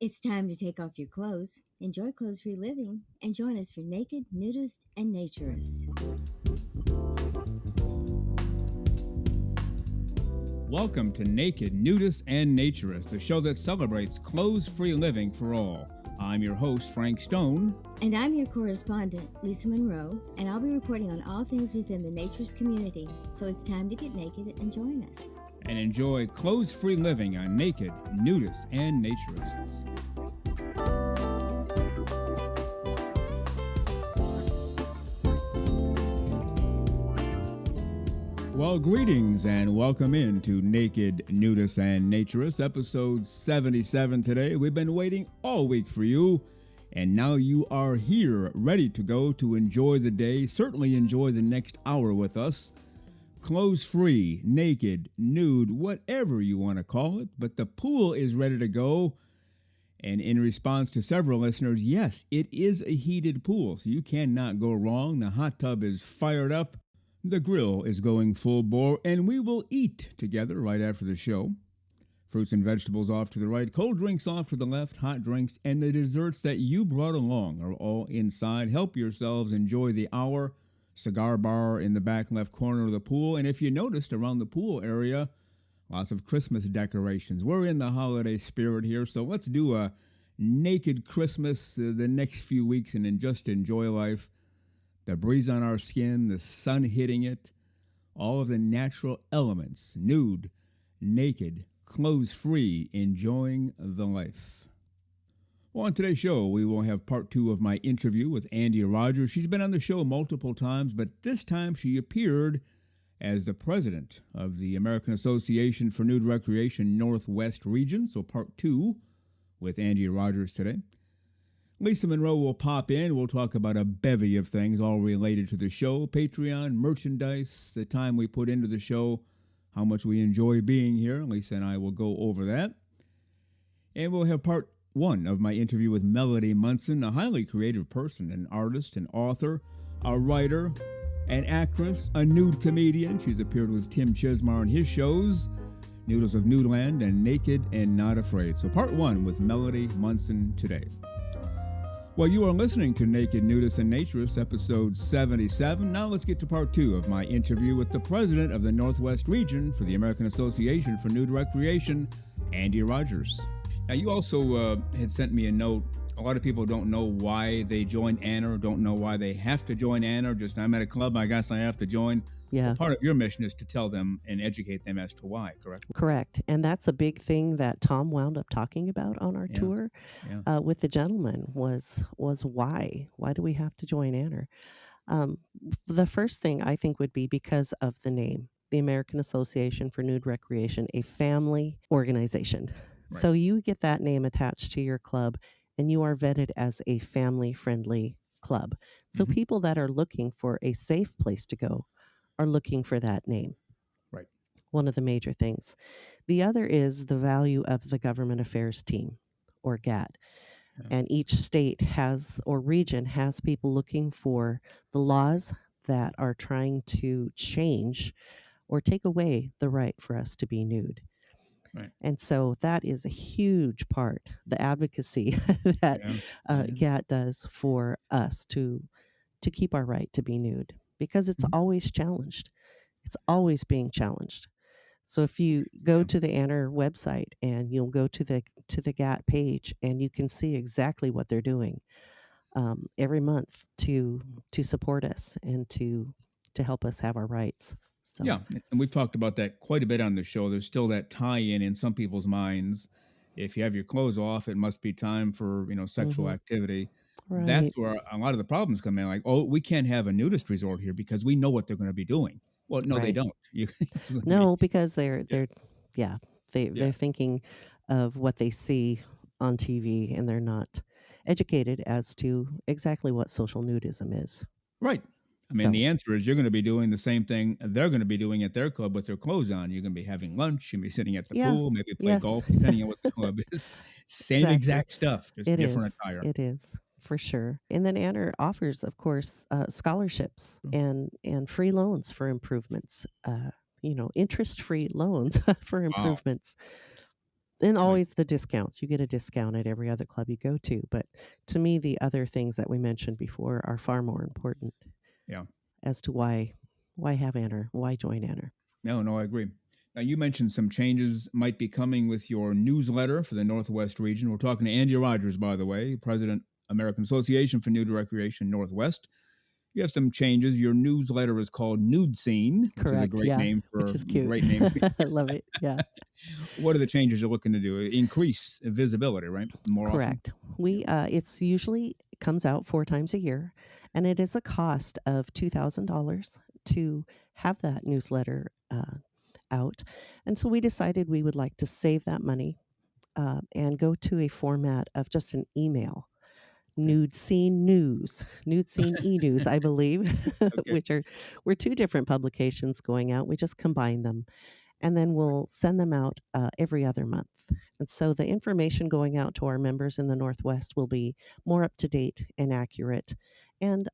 It's time to take off your clothes, enjoy clothes-free living, and join us for Naked, Nudists, and Naturists. Welcome to Naked, Nudists, and Naturists, the show that celebrates clothes-free living for all. I'm your host, Frank Stone. And I'm your correspondent, Lisa Monroe, and I'll be reporting on all things within the naturist community. So it's time to get naked and join us. And enjoy clothes-free living on Naked, Nudists, and Naturists. Well, greetings and welcome into Naked, Nudists, and Naturists, episode 77 today. We've been waiting all week for you, and now you are here, ready to go to enjoy the day, certainly enjoy the next hour with us. Clothes-free, naked, nude, whatever you want to call it, but the pool is ready to go. And in response to several listeners, yes, it is a heated pool, so you cannot go wrong. The hot tub is fired up. The grill is going full bore, and we will eat together right after the show. Fruits and vegetables off to the right, cold drinks off to the left, hot drinks, and the desserts that you brought along are all inside. Help yourselves enjoy the hour. Cigar bar in the back left corner of the pool, and if you noticed around the pool area, lots of Christmas decorations. We're in the holiday spirit here, so let's do a naked Christmas the next few weeks and then just enjoy life. The breeze on our skin, the sun hitting it, all of the natural elements, nude, naked, clothes-free, enjoying the life. Well, on today's show, we will have part 2 of my interview with ANDEE RODGERS. She's been on the show multiple times, but this time she appeared as the president of the American Association for Nude Recreation Northwest Region, so part 2 with ANDEE RODGERS today. Lisa Monroe will pop in. We'll talk about a bevy of things all related to the show, Patreon, merchandise, the time we put into the show, how much we enjoy being here. Lisa and I will go over that. And we'll have part 1 of my interview with MELODY MUNSON, a highly creative person, an artist, an author, a writer, an actress, a nude comedian. She's appeared with Tim Chismar on his shows, Noodles of Nudeland and Naked and Not Afraid. So part 1 with MELODY MUNSON today. Well, you are listening to Naked, Nudists, and Naturists, episode 77. Now let's get to part 2 of my interview with the president of the Northwest Region for the American Association for Nude Recreation, ANDEE RODGERS. Now, you also had sent me a note. A lot of people don't know why they join AANR, don't know why they have to join AANR. Just, I'm at a club, I guess I have to join. Yeah. Well, part of your mission is to tell them and educate them as to why, correct? Correct. And that's a big thing that Tom wound up talking about on our tour with the gentleman was why? Why do we have to join AANR? The first thing I think would be because of the name, the American Association for Nude Recreation, a family organization. Right. So you get that name attached to your club and you are vetted as a family-friendly club. So people that are looking for a safe place to go are looking for that name. Right. One of the major things. The other is the value of the government affairs team, or GAT. Yeah. And each state has, or region has, people looking for the laws that are trying to change or take away the right for us to be nude. Right. And so that is a huge part, the advocacy that GAT does for us to keep our right to be nude, because it's always challenged. It's always being challenged. So if you go to the AANR website and you'll go to the GAT page and you can see exactly what they're doing every month to support us and to help us have our rights. So. Yeah, and we've talked about that quite a bit on the show. There's still that tie-in in some people's minds. If you have your clothes off, it must be time for sexual activity. Right. That's where a lot of the problems come in. Like, oh, we can't have a nudist resort here because we know what they're going to be doing. Well, no, they don't. No, because they're thinking of what they see on TV, and they're not educated as to exactly what social nudism is. Right. I mean, the answer is you're going to be doing the same thing they're going to be doing at their club with their clothes on. You're going to be having lunch. You're going to be sitting at the pool, maybe play golf, depending on what the club is. Same exact stuff, just different attire. It is, for sure. And then AANR offers, of course, scholarships and free loans for improvements, interest-free loans for improvements. And Right. always the discounts. You get a discount at every other club you go to. But to me, the other things that we mentioned before are far more important. Yeah. As to why have AANR? Why join AANR? No, I agree. Now, you mentioned some changes might be coming with your newsletter for the Northwest region. We're talking to ANDEE RODGERS, by the way, President, American Association for Nude Recreation Northwest. You have some changes. Your newsletter is called Nude Scene, which is a Correct. great Yeah. name Which for is cute. great name. I love it. Yeah. What are the changes you're looking to do? Increase visibility, right? More often. Correct. Yeah. It's usually comes out 4 times a year, and it is a cost of $2,000 to have that newsletter out. And so we decided we would like to save that money and go to a format of just an email. Okay. Nude Scene News, Nude Scene E-News, I believe, Okay. which we're 2 different publications going out. We just combine them, and then we'll send them out every other month. And so the information going out to our members in the Northwest will be more up to date and accurate, and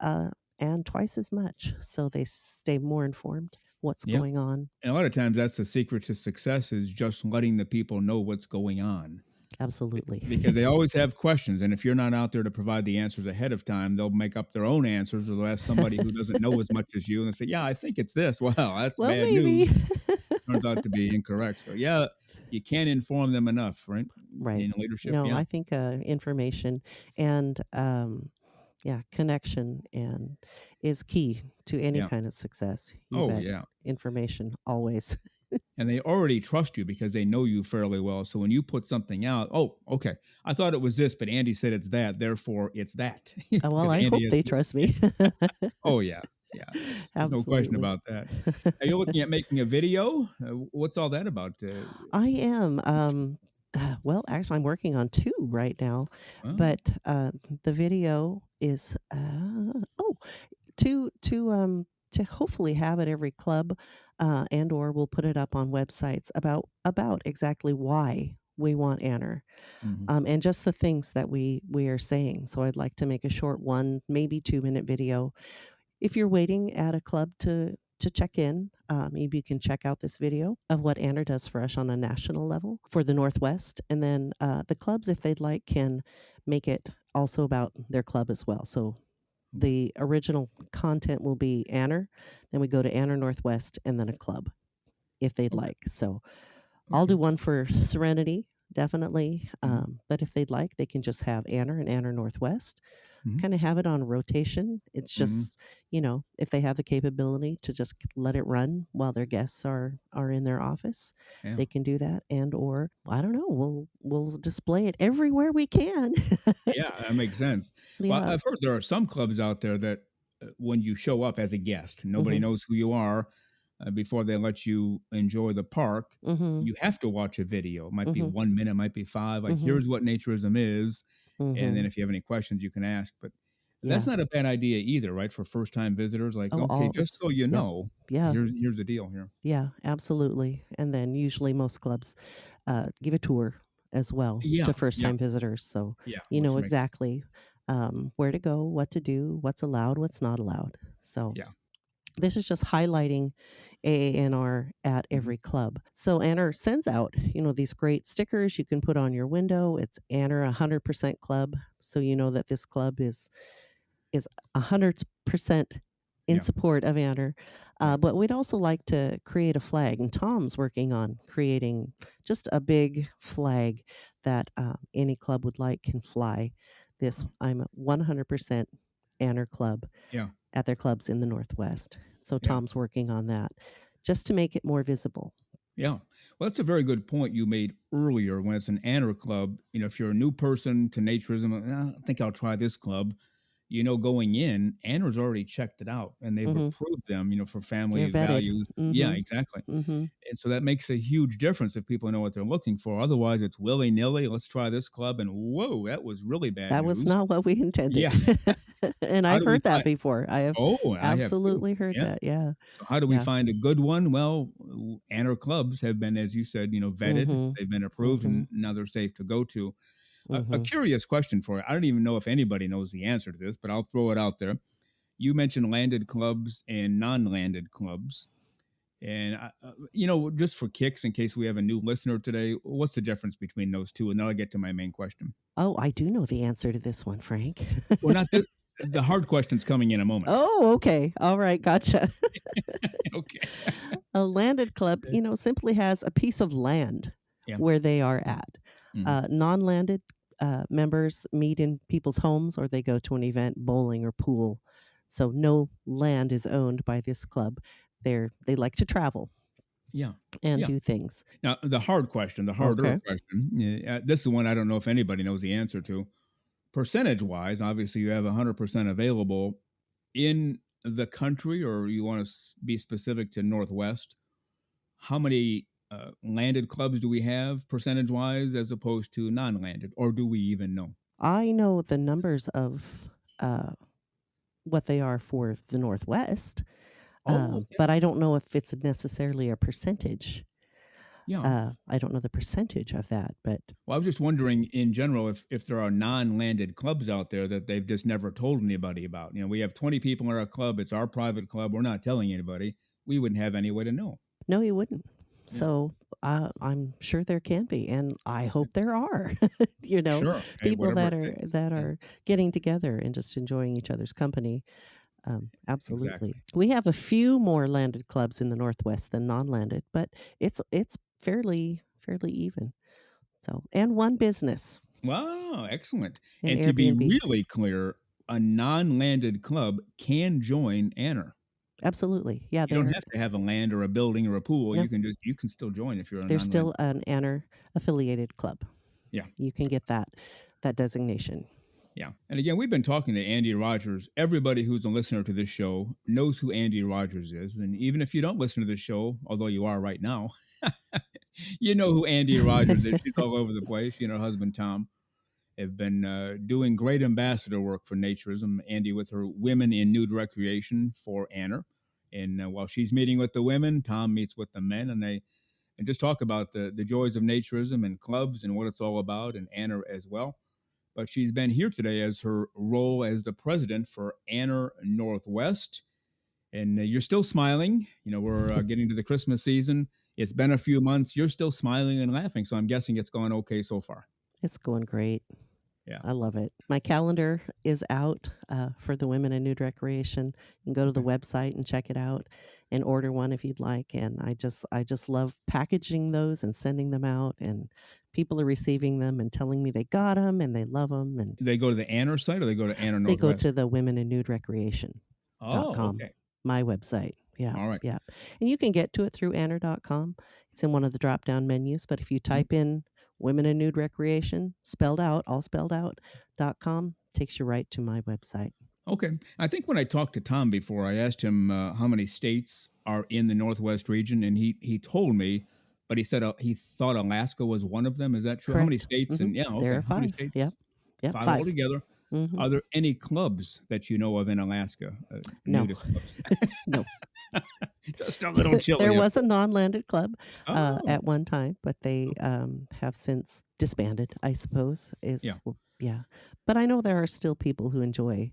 twice as much, so they stay more informed what's Yeah. going on. And a lot of times that's the secret to success, is just letting the people know what's going on. Absolutely. Because they always have questions. And if you're not out there to provide the answers ahead of time, they'll make up their own answers, or they'll ask somebody who doesn't know as much as you and they say, yeah, I think it's this. Well, that's Well, bad maybe. news. Turns out to be incorrect. So, yeah, you can't inform them enough, right? Right. In leadership. No, Yeah. I think information and connection and is key to any Yeah. kind of success. You Oh, bet. yeah. Information always. And they already trust you because they know you fairly well. So when you put something out, oh, okay, I thought it was this, but Andy said it's that. Therefore, it's that. Oh, well, Because I Andy hope has. they trust Yeah. me. Oh, yeah. Yeah. There's no question Absolutely. about that. Are you looking at making a video? What's all that about? I am. Well, actually, I'm working on 2 right now, Oh, but the video is to hopefully have at every club, and or we'll put it up on websites about exactly why we want AANR, mhm. and just the things that we are saying. So I'd like to make a short 1, maybe 2-minute video. If you're waiting at a club to check in, maybe you can check out this video of what ANDER does for us on a national level for the Northwest. And then the clubs, if they'd like, can make it also about their club as well. So Okay. the original content will be ANDER, then we go to ANDER Northwest, and then a club if they'd Okay. like. So I'll Okay. do one for Serenity, definitely. Mhm. But if they'd like, they can just have ANDER and ANDER Northwest, Mhm. kind of have it on rotation. It's Mhm. just, if they have the capability to just let it run while their guests are in their office, Yeah. they can do that. And or I don't know, we'll display it everywhere we can. Yeah, that makes sense. Well, Yeah. I've heard there are some clubs out there that when you show up as a guest, nobody Mhm. knows who you are before they let you enjoy the park. Mhm. You have to watch a video. It might be Mhm. 1 minute, might be 5. Like, Mhm. here's what naturism is. And then Mhm. if you have any questions, you can ask. But that's Yeah. not a bad idea either, right? For first time visitors, like, Oh, okay, all just it's so you yep. know, Yeah. here's the deal here. Yeah, absolutely. And then usually most clubs give a tour as well Yeah, to first yeah, time visitors. So yeah, you which know makes, exactly where to go, what to do, what's allowed, what's not allowed. So yeah. this is just highlighting AANR at Mhm. every club. So ANR sends out, these great stickers you can put on your window. It's ANR 100% club. So you know that this club is 100% in Yeah, support of ANDER. right. But we'd also like to create a flag, and Tom's working on creating just a big flag that any club would like can fly. This Oh, I'm a 100% ANDER club yeah, at their clubs in the Northwest. So yeah. Tom's working on that just to make it more visible. Yeah. Well, that's a very good point you made earlier when it's an ANR club. If you're a new person to naturism, I think I'll try this club. Going in, ANR's already checked it out and they've Hmm. approved them, for They're family vetted. values. Yeah, Hmm. exactly. Hmm. And so that makes a huge difference if people know what they're looking for. Otherwise, it's willy nilly. Let's try this club. And whoa, that was really bad That was news. not what we intended. Yeah. And How I've do we heard that find? before. I have Oh, I have too. absolutely heard Yeah. that. Yeah. So how do we Yeah. find a good one? Well, ANR clubs have been, as you said, vetted. Mhm. They've been approved, Mhm. and now they're safe to go to. A Mhm. curious question for you. I don't even know if anybody knows the answer to this, but I'll throw it out there. You mentioned landed clubs and non-landed clubs. And, just for kicks, in case we have a new listener today, what's the difference between those two? And then I'll get to my main question. Oh, I do know the answer to this one, Frank. Well, not the hard question's coming in a moment. Oh, okay. All right. Gotcha. Okay. A landed club, simply has a piece of land Yeah. where they are at. Mhm. Non-landed members meet in people's homes or they go to an event, bowling or pool. So no land is owned by this club. They like to travel Yeah. and Yeah. do things. Now, the harder question, this is one I don't know if anybody knows the answer to. Percentage-wise, obviously, you have 100% available in the country, or you want to be specific to Northwest. How many landed clubs do we have percentage-wise as opposed to non-landed, or do we even know? I know the numbers of what they are for the Northwest, Oh, okay. but I don't know if it's necessarily a percentage. Yeah. I don't know the percentage of that, but Well, I was just wondering in general if there are non-landed clubs out there that they've just never told anybody about. We have 20 people in our club. It's our private club. We're not telling anybody. We wouldn't have any way to know. no, you wouldn't. Yeah. So I'm sure there can be, and I hope there are. Sure. Hey, People whatever that it are takes. that Yeah, are getting together and just enjoying each other's company. Absolutely, exactly. we have a few more landed clubs in the Northwest than non-landed, but it's fairly even. So, and one business, Wow, excellent. an And to be Airbnb. really clear, a non-landed club can join ANR. Absolutely, yeah. You don't They're have to have a land or a building or a pool. no, You can still join if you're a they're non-landed. still an ANR affiliated club. Yeah. You can get that designation. Yeah. And again, we've been talking to ANDEE RODGERS. Everybody who's a listener to this show knows who ANDEE RODGERS is. And even if you don't listen to this show, although you are right now, you know who ANDEE RODGERS is. She's all over the place. She and her husband, Tom, have been doing great ambassador work for naturism. ANDEE with her Women in Nude Recreation for ANR. And while she's meeting with the women, Tom meets with the men, and they just talk about the joys of naturism and clubs and what it's all about, and ANR as well. But she's been here today as her role as the president for AANR Northwest. And you're still smiling. We're getting to the Christmas season. It's been a few months. You're still smiling and laughing. So I'm guessing it's gone okay so far. It's going great. Yeah. I love it. My calendar is out for the Women in Nude Recreation. You can go to the website and check it out and order one if you'd like. And I just love packaging those and sending them out, and people are receiving them and telling me they got them and they love them. And They go to the ANR site, or they go to ANR they go Northwest? to the Women in Nude Recreation.com, Oh, okay. my website. Yeah. All right. Yeah. And you can get to it through ANR.com. It's in one of the drop down menus. But if you type in Women in Nude Recreation, all spelled out, .com, takes you right to my website. Okay. I think when I talked to Tom before, I asked him how many states are in the Northwest region, and he told me, but he said he thought Alaska was one of them. Is that true? Correct. How many states? And yeah, There okay. are How many 5. states? Yep. 5 5. altogether. Mm-hmm. Are there any clubs that you know of in Alaska? No. Nudist clubs? No. Just a little chilly. There was a non-landed club Oh. at one time, but they have since disbanded, I suppose. Yeah. But I know there are still people who enjoy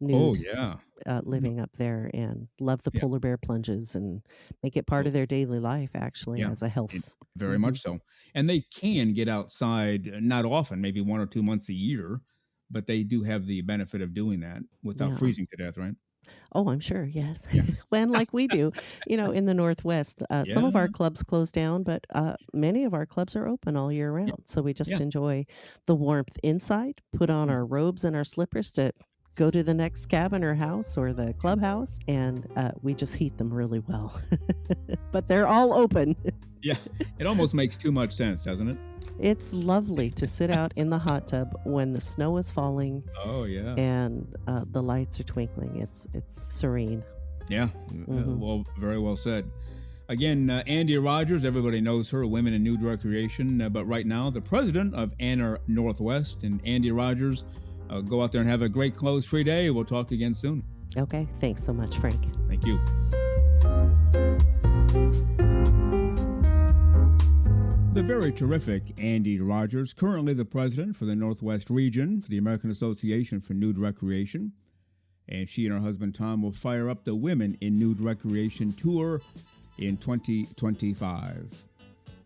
nude. Oh, yeah. Living up there and love the Yeah. polar bear plunges and make it part of their daily life, actually, Yeah. as a health. Very much so. And they can get outside, not often, maybe 1 or 2 months a year, but they do have the benefit of doing that without Yeah. freezing to death, right? Oh, I'm sure. Yes. Yeah. When like we do, in the Northwest, some of our clubs close down, but many of our clubs are open all year round. So we just Yeah. enjoy the warmth inside, put on our robes and our slippers to go to the next cabin or house or the clubhouse, and we just heat them really well. But they're all open. Yeah. It almost makes too much sense, doesn't it? It's lovely to sit out in the hot tub when the snow is falling. Oh, yeah. And the lights are twinkling. It's serene. Yeah. Well, very well said. Again, ANDEE RODGERS, everybody knows her, Women in Nude Recreation. But right now, the president of AANR Northwest, and ANDEE RODGERS, go out there and have a great clothes-free day. We'll talk again soon. Okay. Thanks so much, Frank. Thank you. The very terrific ANDEE RODGERS, currently the president for the Northwest region for the American Association for Nude Recreation. And she and her husband Tom will fire up the Women in Nude Recreation tour in 2025.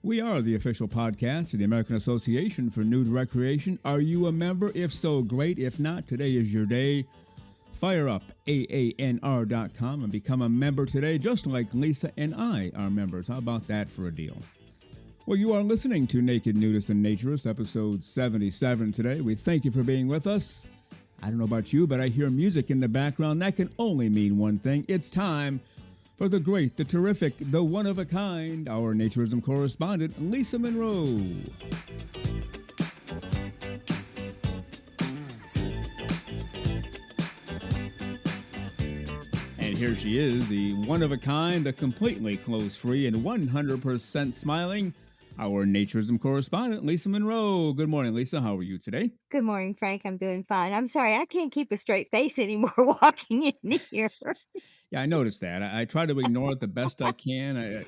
We are the official podcast of the American Association for Nude Recreation. Are you a member? If so, great. If not, today is your day. Fire up AANR.com and become a member today, just like Lisa and I are members. How about that for a deal? Well, you are listening to Naked Nudists and Naturists, episode 77 today. We thank you for being with us. I don't know about you, but I hear music in the background. That can only mean one thing. It's time for the great, the terrific, the one-of-a-kind, our naturism correspondent, Lisa Monroe. And here she is, the one-of-a-kind, the completely clothes-free and 100% smiling, our naturism correspondent, Lisa Monroe. Good morning, Lisa. How are you today? Good morning, Frank. I'm doing fine. I'm sorry, I can't keep a straight face anymore walking in here. Yeah, I noticed that. I try to ignore it the best I can. I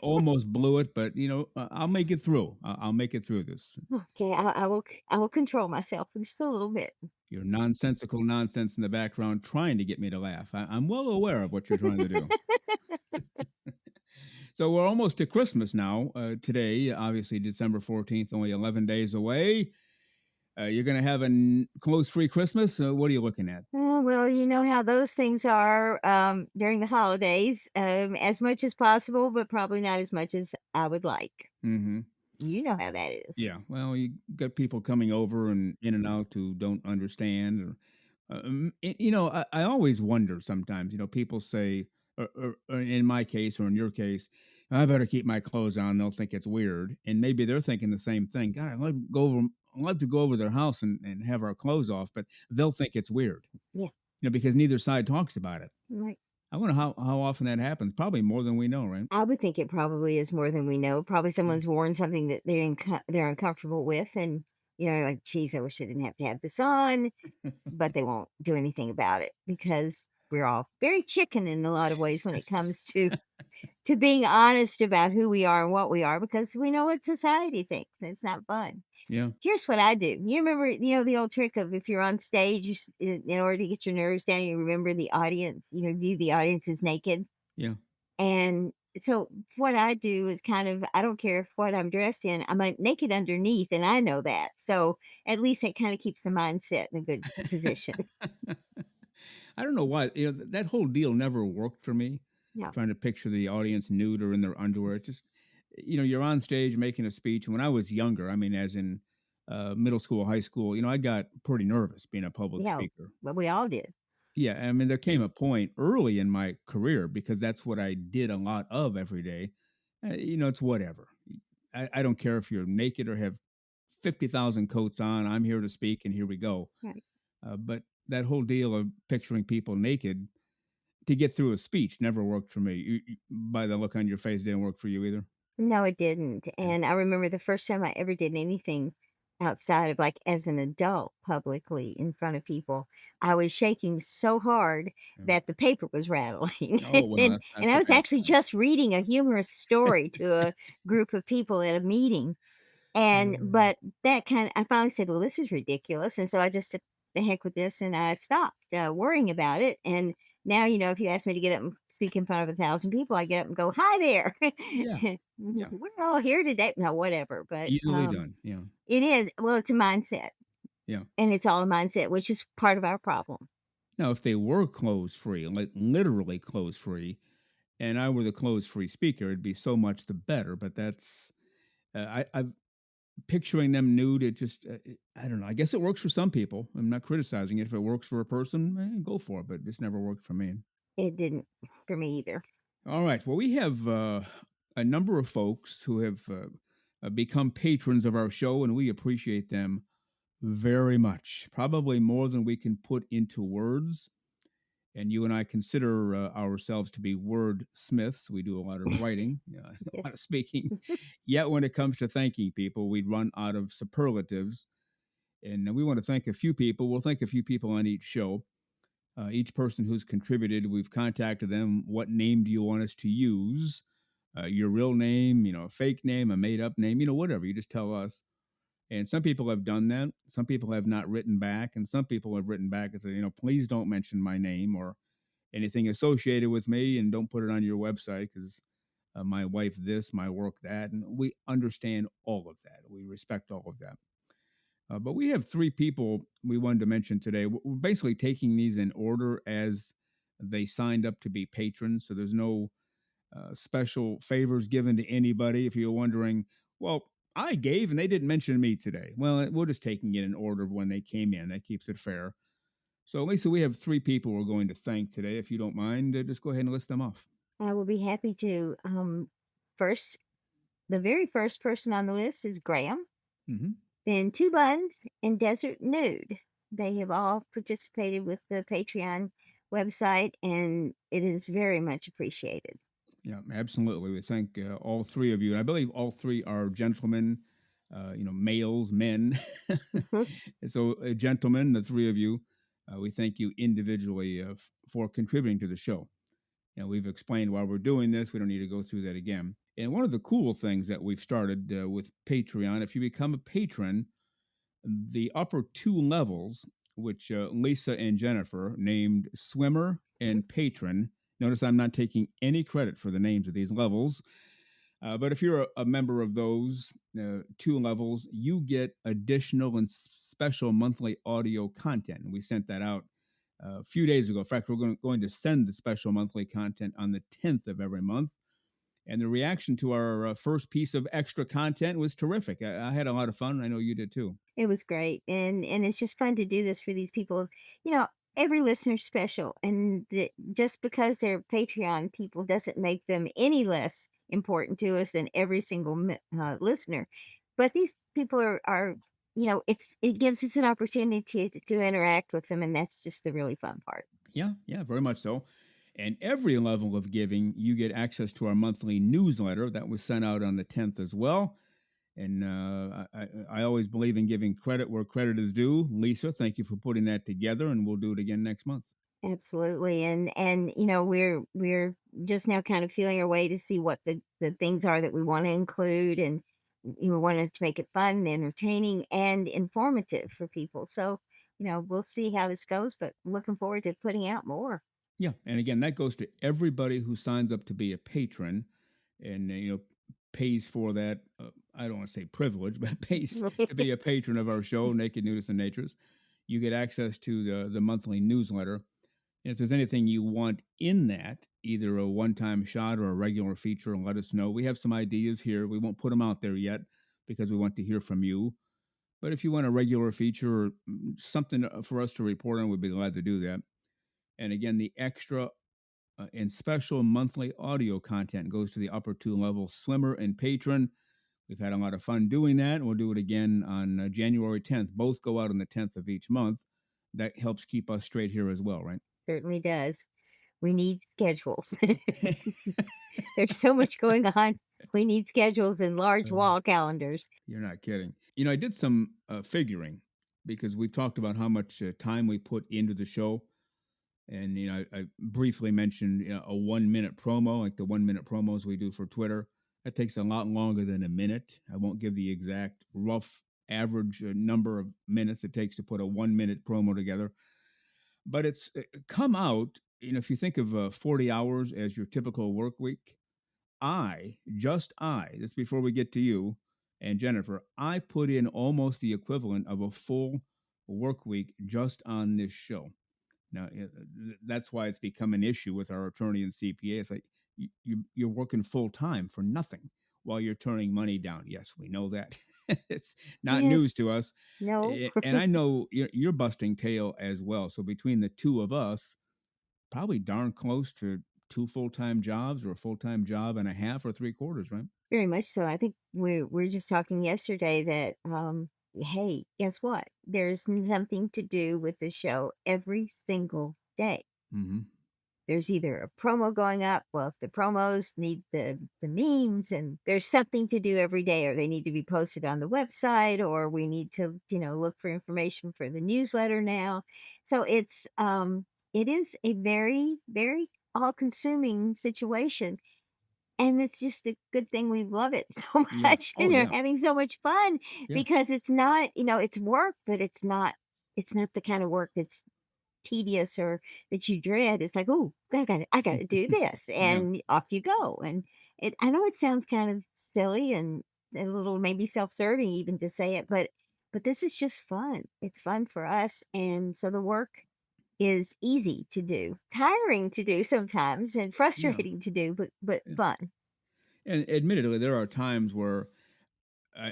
almost blew it, but I'll make it through. I'll make it through this. Okay, I will control myself just a little bit. Your nonsensical nonsense in the background trying to get me to laugh. I'm well aware of what you're trying to do. So we're almost to Christmas now. Today, obviously, December 14th, only 11 days away. You're going to have a clothes-free Christmas? What are you looking at? Well, you know how those things are during the holidays, as much as possible, but probably not as much as I would like. Mm-hmm. You know how that is. Yeah, well, you got people coming over and in and out who don't understand. I always wonder sometimes, people say, or in my case or in your case, I better keep my clothes on. They'll think it's weird. And maybe they're thinking the same thing. God, I'd love to go over their house and have our clothes off, but they'll think it's weird. Yeah. Because neither side talks about it. Right. I wonder how often that happens. Probably more than we know, right? I would think it probably is more than we know. Probably someone's worn something that they're uncomfortable with, and like, geez, I wish I didn't have to have this on, but they won't do anything about it because we're all very chicken in a lot of ways when it comes to being honest about who we are and what we are, because we know what society thinks, and it's not fun. Yeah. Here's what I do. You remember, the old trick of if you're on stage, in order to get your nerves down, you remember the audience, view the audience as naked. Yeah. And so what I do is I don't care if what I'm dressed in, I'm naked underneath, and I know that. So at least it kind of keeps the mindset in a good position. I don't know why. That whole deal never worked for me. No. Trying to picture the audience nude or in their underwear. It's just, you're on stage making a speech. And when I was younger, I mean, as in middle school, high school, I got pretty nervous being a public speaker. But we all did. Yeah. I mean, there came a point early in my career, because that's what I did a lot of every day. It's whatever. I don't care if you're naked or have 50,000 coats on. I'm here to speak, and here we go. Right. But that whole deal of picturing people naked to get through a speech never worked for me. By the look on your face, it didn't work for you either? No, it didn't. And I remember the first time I ever did anything outside of, like, as an adult publicly in front of people, I was shaking so hard that the paper was rattling. Oh, well, that's And I was actually just reading a humorous story to a group of people at a meeting. But I finally said, well, this is ridiculous. And so I just said, the heck with this. And I stopped worrying about it. And now, if you ask me to get up and speak in front of 1,000 people, I get up and go, hi there. Yeah. We're all here today. No, whatever. But Easily done. Yeah. it is. Well, it's a mindset. Yeah. And it's all a mindset, which is part of our problem. Now, if they were clothes free, like literally clothes free, and I were the clothes free speaker, it'd be so much the better. But that's, I'm picturing them nude. It just, I don't know. I guess it works for some people. I'm not criticizing it. If it works for a person, go for it. But it just never worked for me. It didn't for me either. All right. Well, we have a number of folks who have become patrons of our show, and we appreciate them very much, probably more than we can put into words. And you and I consider ourselves to be wordsmiths. We do a lot of writing, a lot of speaking. Yet when it comes to thanking people, we run out of superlatives. And we want to thank a few people. We'll thank a few people on each show. Each person who's contributed, we've contacted them. What name do you want us to use? Your real name, a fake name, a made-up name, whatever. You just tell us. And some people have done that. Some people have not written back. And some people have written back and said, please don't mention my name or anything associated with me, and don't put it on your website, because my wife this, my work that, and we understand all of that. We respect all of that. But we have three people we wanted to mention today. We're basically taking these in order as they signed up to be patrons. So there's no special favors given to anybody. If you're wondering, well, I gave and they didn't mention me today. Well, we're just taking it in order of when they came in. That keeps it fair. So, Lisa, we have three people we're going to thank today. If you don't mind, just go ahead and list them off. I will be happy to. First, the very first person on the list is Graham, Mm-hmm. then Two Buns and Desert Nude. They have all participated with the Patreon website, and it is very much appreciated. Yeah, absolutely. We thank all three of you. I believe all three are gentlemen, males, men. So, gentlemen, the three of you, we thank you individually for contributing to the show. We've explained why we're doing this. We don't need to go through that again. And one of the cool things that we've started with Patreon, if you become a patron, the upper two levels, which Lisa and Jennifer named swimmer and patron. Notice I'm not taking any credit for the names of these levels. But if you're a member of those two levels, you get additional and special monthly audio content. And we sent that out a few days ago. In fact, we're going to send the special monthly content on the 10th of every month. And the reaction to our first piece of extra content was terrific. I had a lot of fun. I know you did too. It was great, and it's just fun to do this for these people. You know, every listener's special, and just because they're Patreon people doesn't make them any less important to us than every single listener. But these people are it gives us an opportunity to interact with them, and that's just the really fun part. Yeah, very much so. And every level of giving, you get access to our monthly newsletter that was sent out on the 10th as well. And I always believe in giving credit where credit is due. Lisa, thank you for putting that together, and we'll do it again next month. Absolutely, and we're just now kind of feeling our way to see what the things are that we want to include, and wanted to make it fun, entertaining, and informative for people. So we'll see how this goes, but looking forward to putting out more. Yeah, and again, that goes to everybody who signs up to be a patron, and pays for that. I don't want to say privilege, but pays to be a patron of our show, Naked Nudists and Naturists. You get access to the monthly newsletter. And if there's anything you want in that, either a one-time shot or a regular feature, let us know. We have some ideas here. We won't put them out there yet because we want to hear from you. But if you want a regular feature or something for us to report on, we'd be glad to do that. And again, the extra and special monthly audio content goes to the upper two levels, swimmer and patron. We've had a lot of fun doing that, and we'll do it again on January 10th. Both go out on the 10th of each month. That helps keep us straight here as well, right? Certainly does. We need schedules. There's so much going on. We need schedules and large wall calendars. You're not kidding. I did some figuring because we've talked about how much time we put into the show. And I briefly mentioned a 1 minute promo, like the 1 minute promos we do for Twitter. That takes a lot longer than a minute. I won't give the exact rough average number of minutes it takes to put a 1 minute promo together, but it's come out. If you think of 40 hours as your typical work week, this before we get to you and Jennifer, I put in almost the equivalent of a full work week just on this show. Now, that's why it's become an issue with our attorney and CPA. It's like you're working full time for nothing while you're turning money down. Yes, we know that. It's not news Yes. to us. No. And I know you're busting tail as well. So between the two of us, probably darn close to two full-time jobs or a full-time job and a half or three-quarters, right? Very much so. I think we're just talking yesterday that hey, guess what? There's something to do with the show every single day. Mm-hmm. There's either a promo going up. Well, if the promos need the memes, and there's something to do every day, or they need to be posted on the website, or we need to look for information for the newsletter now. So it is a very, very all consuming situation. And it's just a good thing we love it so Yeah. much, Oh, and they're yeah. having so much fun Yeah. because it's not, it's work, but it's not the kind of work that's tedious or that you dread. It's like, "Oh, I gotta do this," Yeah. and off you go, and I know it sounds kind of silly and a little maybe self-serving even to say it, but this is just fun. It's fun for us, and so the work is easy to do, tiring to do sometimes, and Yeah, frustrating to do, but yeah. fun. And admittedly, there are times where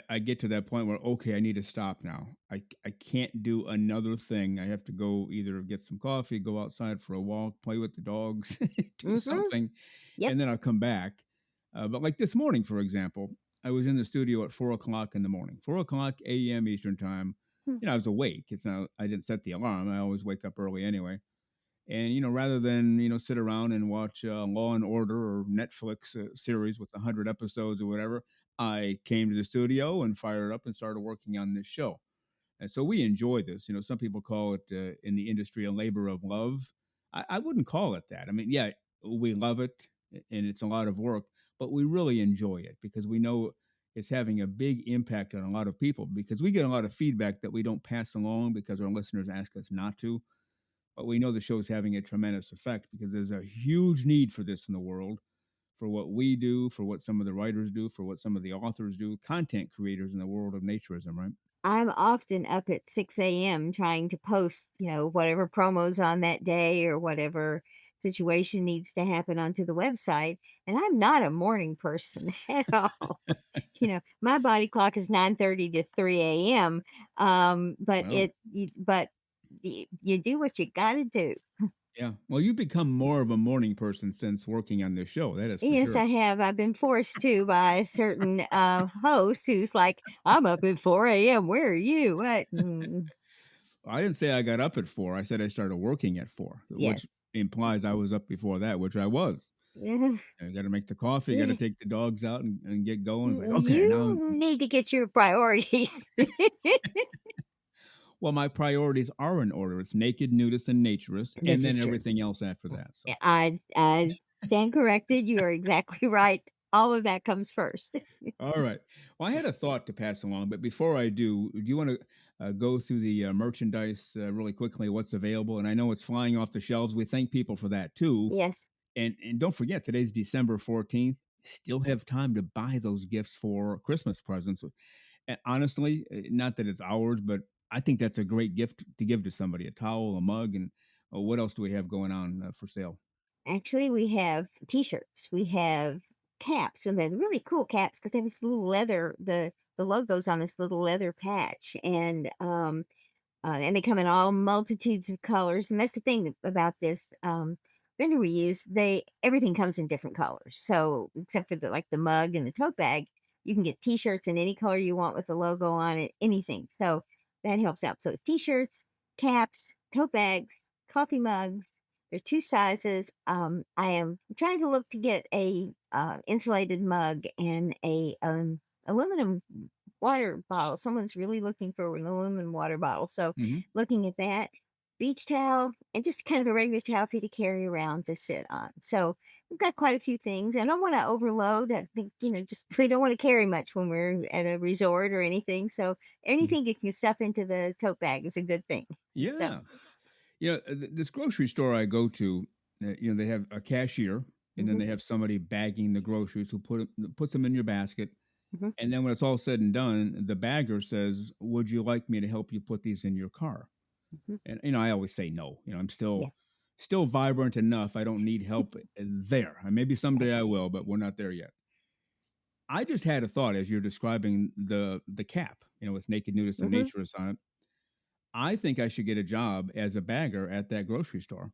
I get to that point where, okay, I need to stop now. I can't do another thing. I have to go either get some coffee, go outside for a walk, play with the dogs, do Mhm. something, Yep. and then I'll come back. But like this morning, for example, I was in the studio at 4 o'clock in the morning, 4 o'clock a.m. Eastern time. Hmm. I was awake. It's not. I didn't set the alarm. I always wake up early anyway. And rather than sit around and watch Law and Order or Netflix series with 100 episodes or whatever, I came to the studio and fired it up and started working on this show. And so we enjoy this. Some people call it in the industry a labor of love. I wouldn't call it that. I mean, yeah, we love it and it's a lot of work, but we really enjoy it because we know it's having a big impact on a lot of people because we get a lot of feedback that we don't pass along because our listeners ask us not to, but we know the show is having a tremendous effect because there's a huge need for this in the world, for what we do, for what some of the writers do, for what some of the authors do, content creators in the world of naturism, right? I'm often up at 6 a.m. trying to post, whatever promos on that day or whatever situation needs to happen onto the website, and I'm not a morning person at all. My body clock is 9:30 to 3 a.m., but Well, you do what you gotta do. yeah. Well, you've become more of a morning person since working on this show. That is for Yes, sure. I have. I've been forced to by a certain, host who's like, "I'm up at 4 a.m. Where are you?" What? I didn't say I got up at 4. I said I started working at 4, which Yes. implies I was up before that, which I was. Yeah. You got to make the coffee, got to Yeah. take the dogs out and get going. It's like, okay, now, You need to get your priorities. well, my priorities are in order. It's naked, nudist, and naturist, and This then is true. everything else after that. So, I stand corrected. You are exactly right. All of that comes first. all right. Well, I had a thought to pass along, but before I do you want to go through the merchandise really quickly? What's available? And I know it's flying off the shelves. We thank people for that too. Yes. And don't forget, today's December 14th. Still have time to buy those gifts for Christmas presents. And honestly, not that it's ours, but I think that's a great gift to give to somebody: a towel, a mug, and what else do we have going on for sale? Actually, we have T-shirts. We have caps, and they're really cool caps because they have this little leather. The logo's on this little leather patch, and they come in all multitudes of colors, and that's the thing about this, vendor we use, they everything comes in different colors, so except for the mug and the tote bag, you can get T-shirts in any color you want with the logo on it, anything, so that helps out. So it's T-shirts, caps, tote bags, coffee mugs. They're 2 sizes. I am trying to look to get a, insulated mug and a, aluminum water bottle. Someone's really looking for an aluminum water bottle. So Hmm. looking at that, beach towel, and just kind of a regular towel for you to carry around to sit on. So we've got quite a few things. I don't want to overload. I think, just we don't want to carry much when we're at a resort or anything. So anything you can stuff into the tote bag is a good thing. So, Yeah. This grocery store I go to, they have a cashier, and then hmm they have somebody bagging the groceries who puts them in your basket. hmm And then when it's all said and done, the bagger says, "Would you like me to help you put these in your car?" hmm And I always say no. I'm yeah. still vibrant enough. I don't need help there. And maybe someday I will, but we're not there yet. I just had a thought as you're describing the cap, with naked nudist and hmm naturist on it. I think I should get a job as a bagger at that grocery store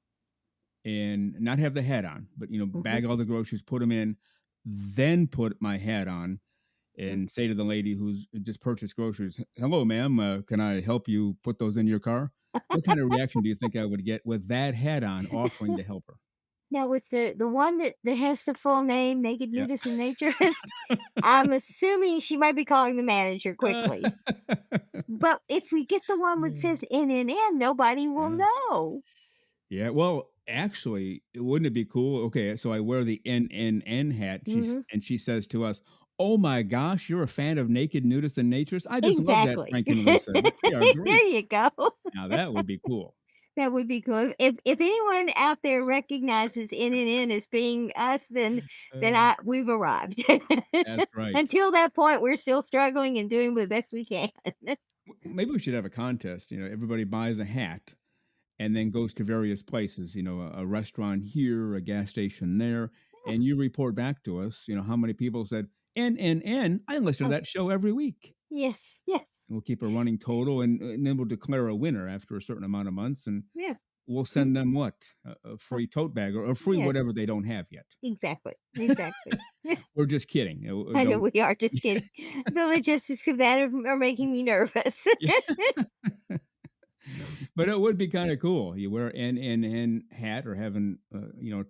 and not have the hat on, but hmm bag all the groceries, put them in, then put my hat on and say to the lady who's just purchased groceries, "Hello, ma'am. Can I help you put those in your car?" What kind of reaction do you think I would get with that hat on, offering to help her? Now with the one that has the full name, Naked Yeah. Nudist and Naturist, I'm assuming she might be calling the manager Uh, quickly. But if we get the one that says NNN, nobody will yeah. know. Yeah. Well, actually, wouldn't it be cool? Okay, so I wear the NNN hat. Mhm. She says to us, "Oh my gosh, you're a fan of naked nudists and naturists? I just love that, Exactly. Frank and Lisa. They are There great." you go. Now that would be cool. That would be cool. If anyone out there recognizes NNN as being us, then Uh, we've arrived. that's right. Until that point, we're still struggling and doing the best we can. Maybe we should have a contest. Everybody buys a hat and then goes to various places. A restaurant here, a gas station there, and you report back to us. How many people said N. I listen to Oh, that show every week. yes, yes, And we'll keep a running total, and then we'll declare a winner after a certain amount of months, and yeah. we'll Mm, send them what a oh, free tote bag or a free yeah, whatever they don't have yet. exactly, exactly. We're just kidding. I know Don't. we are just kidding. The logistics of that are making me nervous. But it would be kind of cool. You wear N hat or having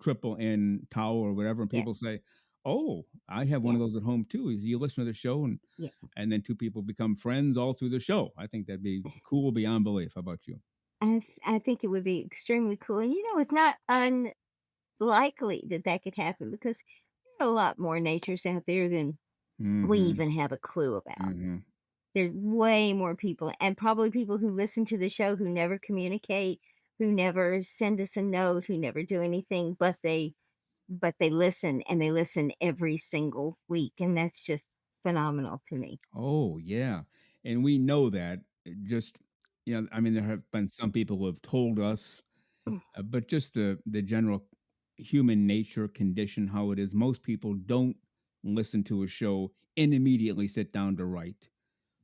triple N towel or whatever, and Yeah, people say, "Oh, I have one yeah, of those at home too." You listen to the show, yeah. and then two people become friends all through the show. I think that'd be cool beyond belief. How about you? I think it would be extremely cool, and it's not unlikely that that could happen because there are a lot more natures out there than we Mm-hmm. even have a clue about. Mm-hmm. There's way more people, and probably people who listen to the show who never communicate, who never send us a note, who never do anything, but they listen, and they listen every single week, and that's just phenomenal to me. Oh yeah, and we know that. Just I mean, there have been some people who have told us. But just the general human nature condition, how it is, most people don't listen to a show and immediately sit down to write.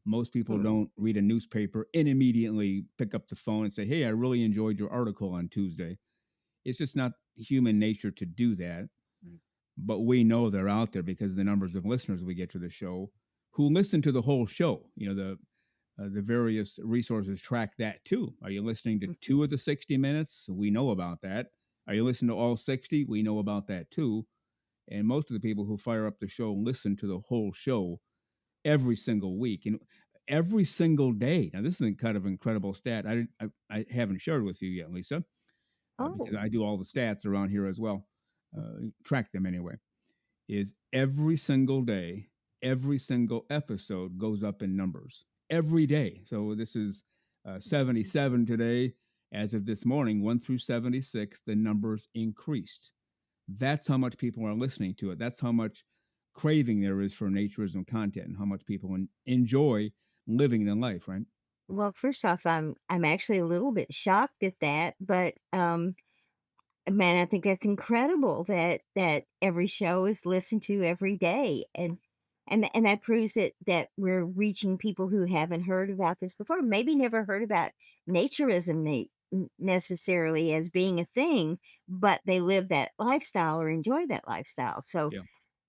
Most people Mm, don't read a newspaper and immediately pick up the phone and say, "Hey, I really enjoyed your article on Tuesday." It's just not human nature to do that. mm, But we know they're out there because of the numbers of listeners we get to the show who listen to the whole show. The various resources track that too. Are you listening to mhm. two of the 60 minutes? We know about that. Are you listening to all 60? We know about that too. And most of the people who fire up the show listen to the whole show every single week and every single day. Now, this is a kind of incredible stat. I haven't shared with you yet, Lisa, because Oh, I do all the stats around here as well, track them anyway. Is every single day, every single episode goes up in numbers every day. So this is 77 today. As of this morning, 1 through 76, the numbers increased. That's how much people are listening to it. That's how much craving there is for naturism content and how much people enjoy living their life, right? well, first off, I'm actually a little bit shocked at that, but, man, I think that's incredible that every show is listened to every day, and that proves that we're reaching people who haven't heard about this before, maybe never heard about naturism necessarily as being a thing, but they live that lifestyle or enjoy that lifestyle. So Yeah.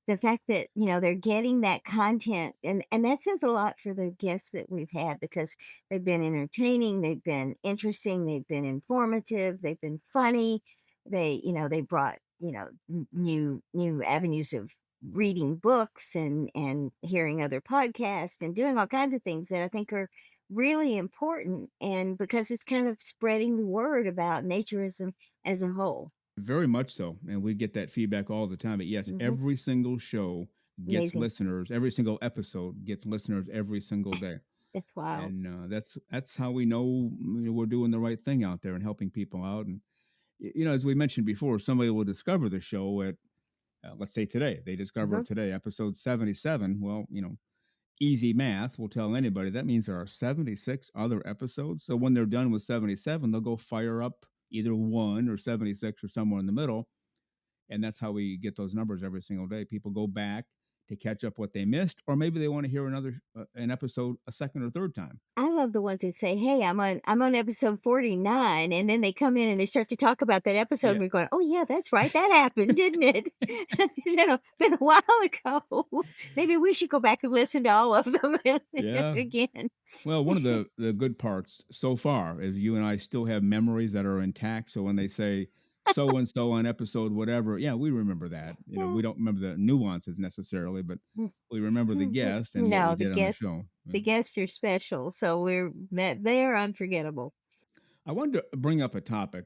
the fact that, they're getting that content and that says a lot for the guests that we've had because they've been entertaining, they've been interesting, they've been informative, they've been funny. They brought, new avenues of reading books and hearing other podcasts and doing all kinds of things that I think are really important and because it's kind of spreading the word about naturism as a whole. Very much so. And we get that feedback all the time. But yes, Hmm. every single show gets Amazing. listeners, every single episode gets listeners every single day. That's wild. And that's how we know, we're doing the right thing out there and helping people out. And as we mentioned before, somebody will discover the show at let's say today. They discover Mhm. it today, episode 77. Well, easy math will tell anybody that means there are 76 other episodes. So when they're done with 77, they'll go fire up either one or 76 or somewhere in the middle, and that's how we get those numbers every single day. People go back to catch up what they missed, or maybe they want to hear another an episode a second or third time. I love the ones that say, "Hey, I'm on episode 49," and then they come in and they start to talk about that episode, Yeah, and we're going, "Oh, yeah, that's right, that happened, didn't it?" It's been a while ago. Maybe we should go back and listen to all of them yeah. again. Well, one of the good parts so far is you and I still have memories that are intact. So when they say so and so on episode whatever, yeah, we remember that. Yeah. We don't remember the nuances necessarily, but Mm, we remember the but, guest and what we the did on the guests show. Yeah. the guests are special, so they're unforgettable. I wanted to bring up a topic.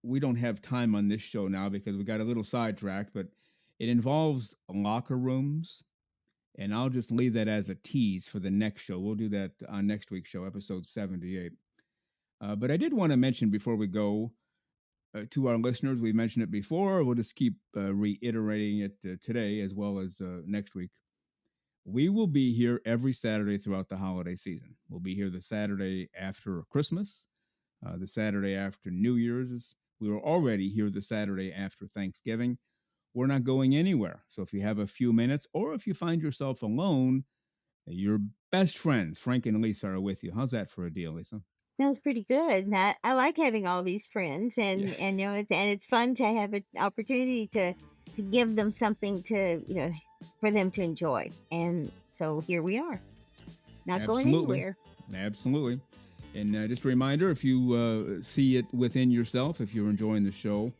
We don't have time on this show now because we got a little sidetracked, but it involves locker rooms. And I'll just leave that as a tease for the next show. We'll do that on next week's show, episode 78. But I did want to mention before we go to our listeners, we mentioned it before. We'll just keep reiterating it today as well as next week. We will be here every Saturday throughout the holiday season. We'll be here the Saturday after Christmas, the Saturday after New Year's. We were already here the Saturday after Thanksgiving. We're not going anywhere. So if you have a few minutes or if you find yourself alone, your best friends, Frank and Lisa, are with you. How's that for a deal, Lisa? Sounds pretty good. And I like having all these friends, Yeah. and it's fun to have an opportunity to give them something to for them to enjoy. And so here we are, not going Absolutely. anywhere. Absolutely. And just a reminder, if you see it within yourself, if you're enjoying the show,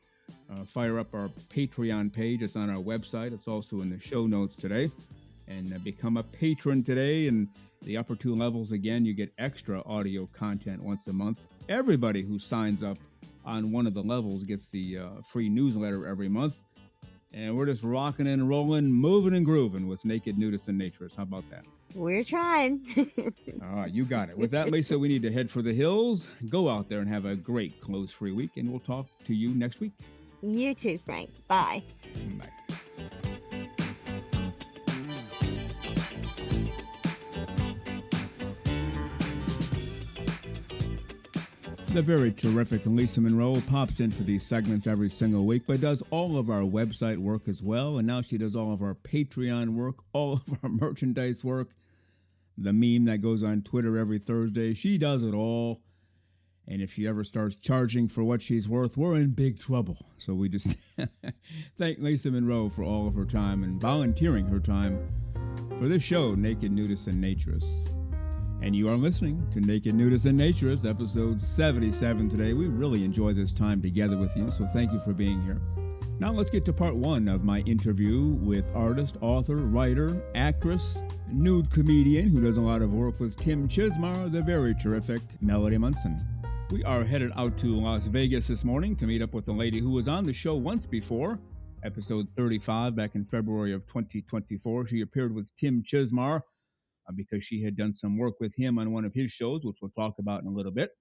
fire up our Patreon page. It's on our website. It's also in the show notes today. And become a patron today. And the upper two levels, again, you get extra audio content once a month. Everybody who signs up on one of the levels gets the free newsletter every month. And we're just rocking and rolling, moving and grooving with Naked Nudists and Naturists. How about that? We're trying. All right, you got it. With that, Lisa, we need to head for the hills. Go out there and have a great clothes-free week, and we'll talk to you next week. You too, Frank. Bye. Bye. The very terrific Lisa Monroe pops into these segments every single week, but does all of our website work as well. And now she does all of our Patreon work, all of our merchandise work, the meme that goes on Twitter every Thursday. She does it all. And if she ever starts charging for what she's worth, we're in big trouble. So we just thank Lisa Monroe for all of her time and volunteering her time for this show, Naked Nudists and Naturists. And you are listening to Naked Nudists and Naturists, episode 77 today. We really enjoy this time together with you, so thank you for being here. Now let's get to part one of my interview with artist, author, writer, actress, nude comedian who does a lot of work with Tim Chismar, the very terrific Melody Munson. We are headed out to Las Vegas this morning to meet up with a lady who was on the show once before, episode 35 back in February of 2024. She appeared with Tim Chismar because she had done some work with him on one of his shows, which we'll talk about in a little bit.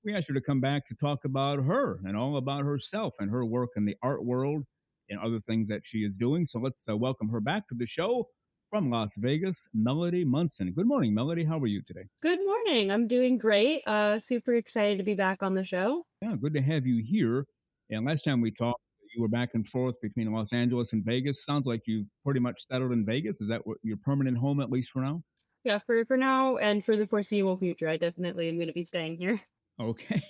We asked her to come back to talk about her and all about herself and her work in the art world and other things that she is doing. So let's welcome her back to the show from Las Vegas, Melody Munson. Good morning, Melody. How are you today? Good morning. I'm doing great. Super excited to be back on the show. Yeah, good to have you here. And last time we talked, you were back and forth between Los Angeles and Vegas. Sounds like you pretty much settled in Vegas. Is that what your permanent home, at least for now? Yeah, for now and for the foreseeable future, I definitely am going to be staying here. Okay.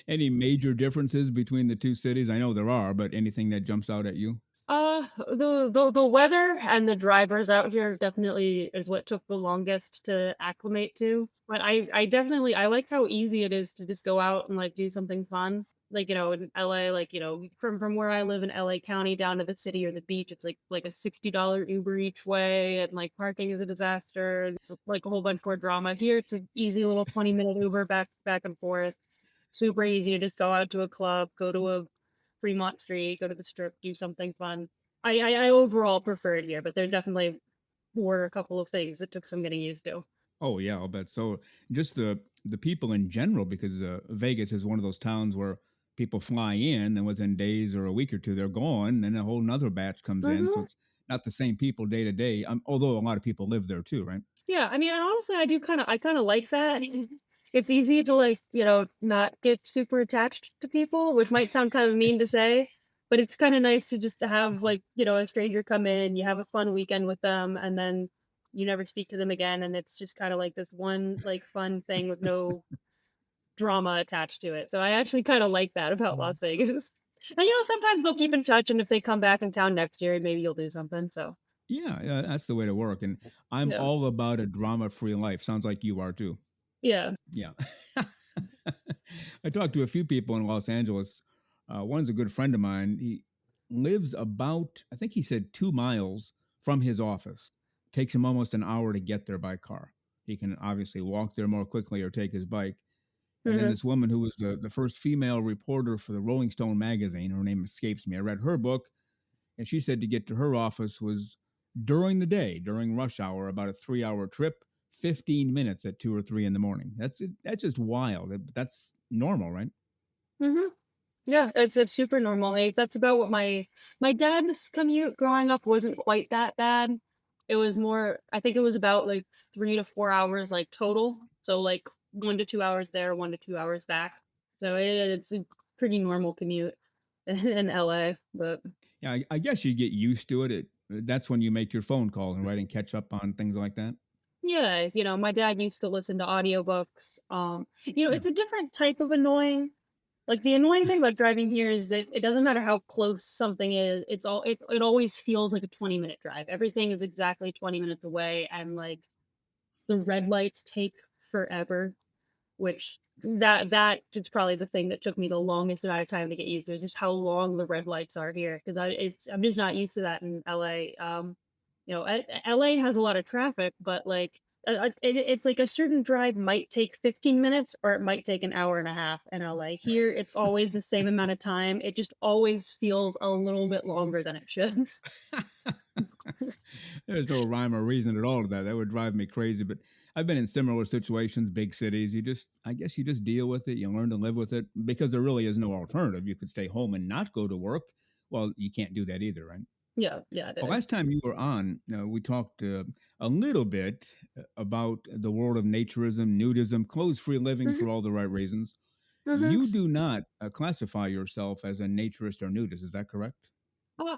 Any major differences between the two cities? I know there are, but anything that jumps out at you? The weather and the drivers out here definitely is what took the longest to acclimate to. But I definitely I like how easy it is to just go out and like do something fun. Like, in LA, like, from where I live in LA County down to the city or the beach, it's like a $60 Uber each way, and like parking is a disaster. It's like a whole bunch more drama. Here it's an easy little 20-minute Uber back and forth. Super easy to just go out to a club, go to a Fremont Street, go to the Strip, do something fun. I overall prefer it here, but there definitely were a couple of things that took some getting used to. Oh yeah, I'll bet. So just the people in general, because Vegas is one of those towns where people fly in and within days or a week or two they're gone, and a whole nother batch comes in. So it's not the same people day to day. Although a lot of people live there too, right? Yeah, I mean, honestly, I kind of like that. It's easy to like, not get super attached to people, which might sound kind of mean to say, but it's kind of nice to just to have like, a stranger come in, you have a fun weekend with them, and then you never speak to them again, and it's just kind of like this one like fun thing with no drama attached to it. So I actually kind of like that about Las Vegas. And sometimes they'll keep in touch, and if they come back in town next year, maybe you'll do something. So Yeah, that's the way to work. And I'm all about a drama-free life. Sounds like you are too. Yeah. Yeah. I talked to a few people in Los Angeles. One's a good friend of mine. He lives about, I think he said 2 miles from his office. Takes him almost an hour to get there by car. He can obviously walk there more quickly or take his bike. And then this woman who was the first female reporter for the Rolling Stone magazine, her name escapes me. I read her book, and she said to get to her office was during the day, during rush hour, about a 3-hour trip. 15 minutes at 2 or 3 in the morning. That's just wild. That's normal, right? Hmm. Yeah, it's super normal. Like, that's about what my dad's commute growing up wasn't quite that bad. It was more, I think it was about like 3 to 4 hours like total. So like 1 to 2 hours there, 1 to 2 hours back. So it's a pretty normal commute in LA. But Yeah, I guess you get used to it. That's when you make your phone calls and right and catch up on things like that. yeah, my dad used to listen to audiobooks. Yeah. It's a different type of annoying. Like, the annoying thing about driving here is that it doesn't matter how close something is, it always feels like a 20-minute drive. Everything is exactly 20 minutes away, and like the red lights take forever, which that is probably the thing that took me the longest amount of time to get used to, is just how long the red lights are here, because I'm just not used to that in LA. LA has a lot of traffic, but like it's like a certain drive might take 15 minutes or it might take an hour and a half in LA. Here, it's always the same amount of time. It just always feels a little bit longer than it should. There's no rhyme or reason at all to that. That would drive me crazy. But I've been in similar situations, big cities. I guess you just deal with it. You learn to live with it because there really is no alternative. You could stay home and not go to work. Well, you can't do that either, right? Yeah, yeah, it Well, is. last time you were on, we talked a little bit about the world of naturism, nudism, clothes free living Hmm. for all the right reasons. Hmm. You do not classify yourself as a naturist or nudist. Is that correct?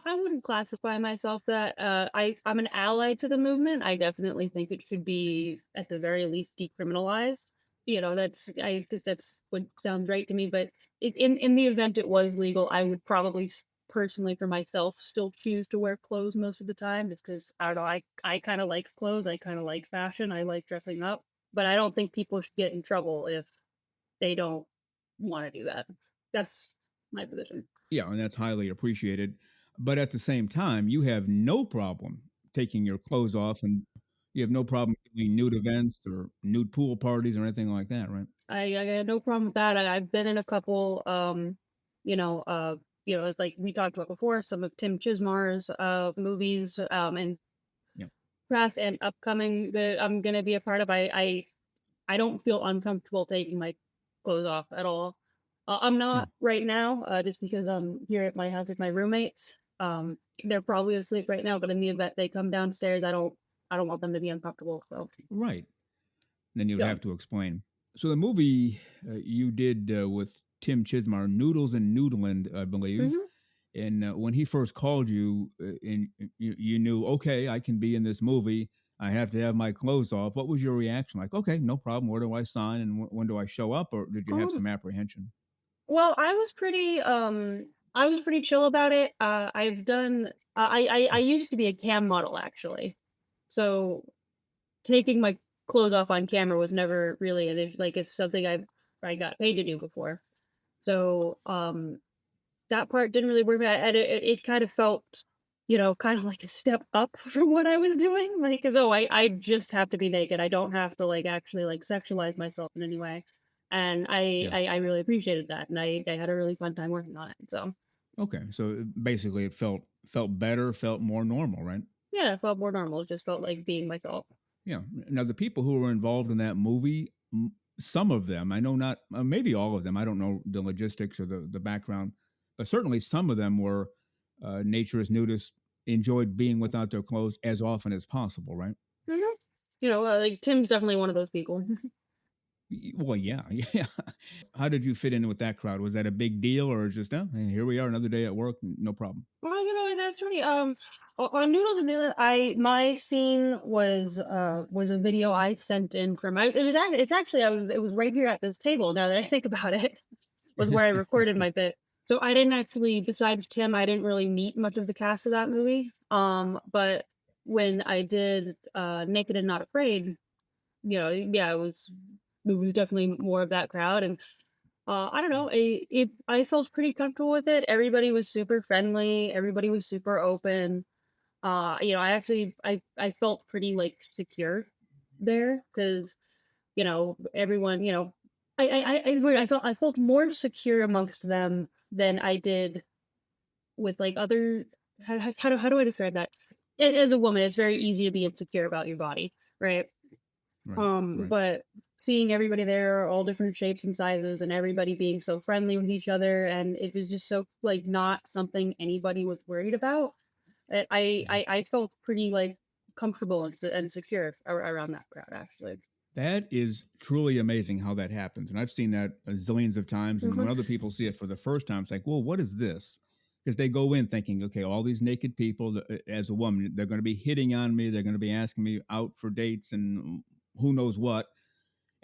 I wouldn't classify myself that. I'm an ally to the movement. I definitely think it should be, at the very least, decriminalized. I think that's what sounds right to me. But in the event it was legal, I would probably personally, for myself, still choose to wear clothes most of the time, just because I don't know. I kind of like clothes. I kind of like fashion. I like dressing up. But I don't think people should get in trouble if they don't want to do that. That's my position. Yeah, and that's highly appreciated. But at the same time, you have no problem taking your clothes off and you have no problem doing nude events or nude pool parties or anything like that, right? I got no problem with that. I've been in a couple, you know, uh, it's like we talked about before, some of Tim Chismar's movies, and Yeah. past and upcoming that I'm gonna be a part of. I don't feel uncomfortable taking my clothes off at all. I'm Yeah. not right now, just because I'm here at my house with my roommates. They're probably asleep right now, but in the event they come downstairs, I don't want them to be uncomfortable. So Right. Then you would yeah. have to explain. So the movie you did with Tim Chismar, Noodles and Noodland, I believe, Hmm. and when he first called you, and you knew, okay, I can be in this movie. I have to have my clothes off. What was your reaction? Like, okay, no problem. Where do I sign and when do I show up? Or did you have Um, some apprehension? Well, I was pretty chill about it. I've done I used to be a cam model, actually. So taking my clothes off on camera was never really an issue. Like, it's something I got paid to do before. So that part didn't really work out, and it kind of felt, kind of like a step up from what I was doing. Like, as though I just have to be naked. I don't have to like actually like sexualize myself in any way. And I Yeah. I, I really appreciated that, and I had a really fun time working on it. So Okay. So basically, it felt better, felt more normal, right? yeah, it felt more normal. It just felt like being myself. Yeah. Now the people who were involved in that movie, some of them, I know not, maybe all of them. I don't know the logistics or the background, but certainly some of them were naturist nudists, enjoyed being without their clothes as often as possible, right? Hmm. Like Tim's definitely one of those people. Well, yeah, yeah. How did you fit in with that crowd? Was that a big deal, or just, oh, hey, here we are, another day at work, no problem? Well, that's really on Noodles and Noodle, I my scene was a video I sent in from it's actually it was right here at this table, now that I think about it, was where I recorded my bit. So I didn't actually, besides Tim, I didn't really meet much of the cast of that movie. But when I did Naked and Not Afraid, yeah, it was definitely more of that crowd. And I don't know. I felt pretty comfortable with it. Everybody was super friendly. Everybody was super open. I felt pretty like secure there, because everyone, I felt more secure amongst them than I did with like other. How do I describe that? As a woman, it's very easy to be insecure about your body, right? Right. But seeing everybody there, all different shapes and sizes, and everybody being so friendly with each other, and it was just so like not something anybody was worried about. Yeah. I felt pretty like comfortable and secure around that crowd actually. That is truly amazing how that happens. And I've seen that zillions of times. And when other people see it for the first time, it's like, well, what is this? Because they go in thinking, okay, all these naked people, as a woman, they're going to be hitting on me. They're going to be asking me out for dates and who knows what.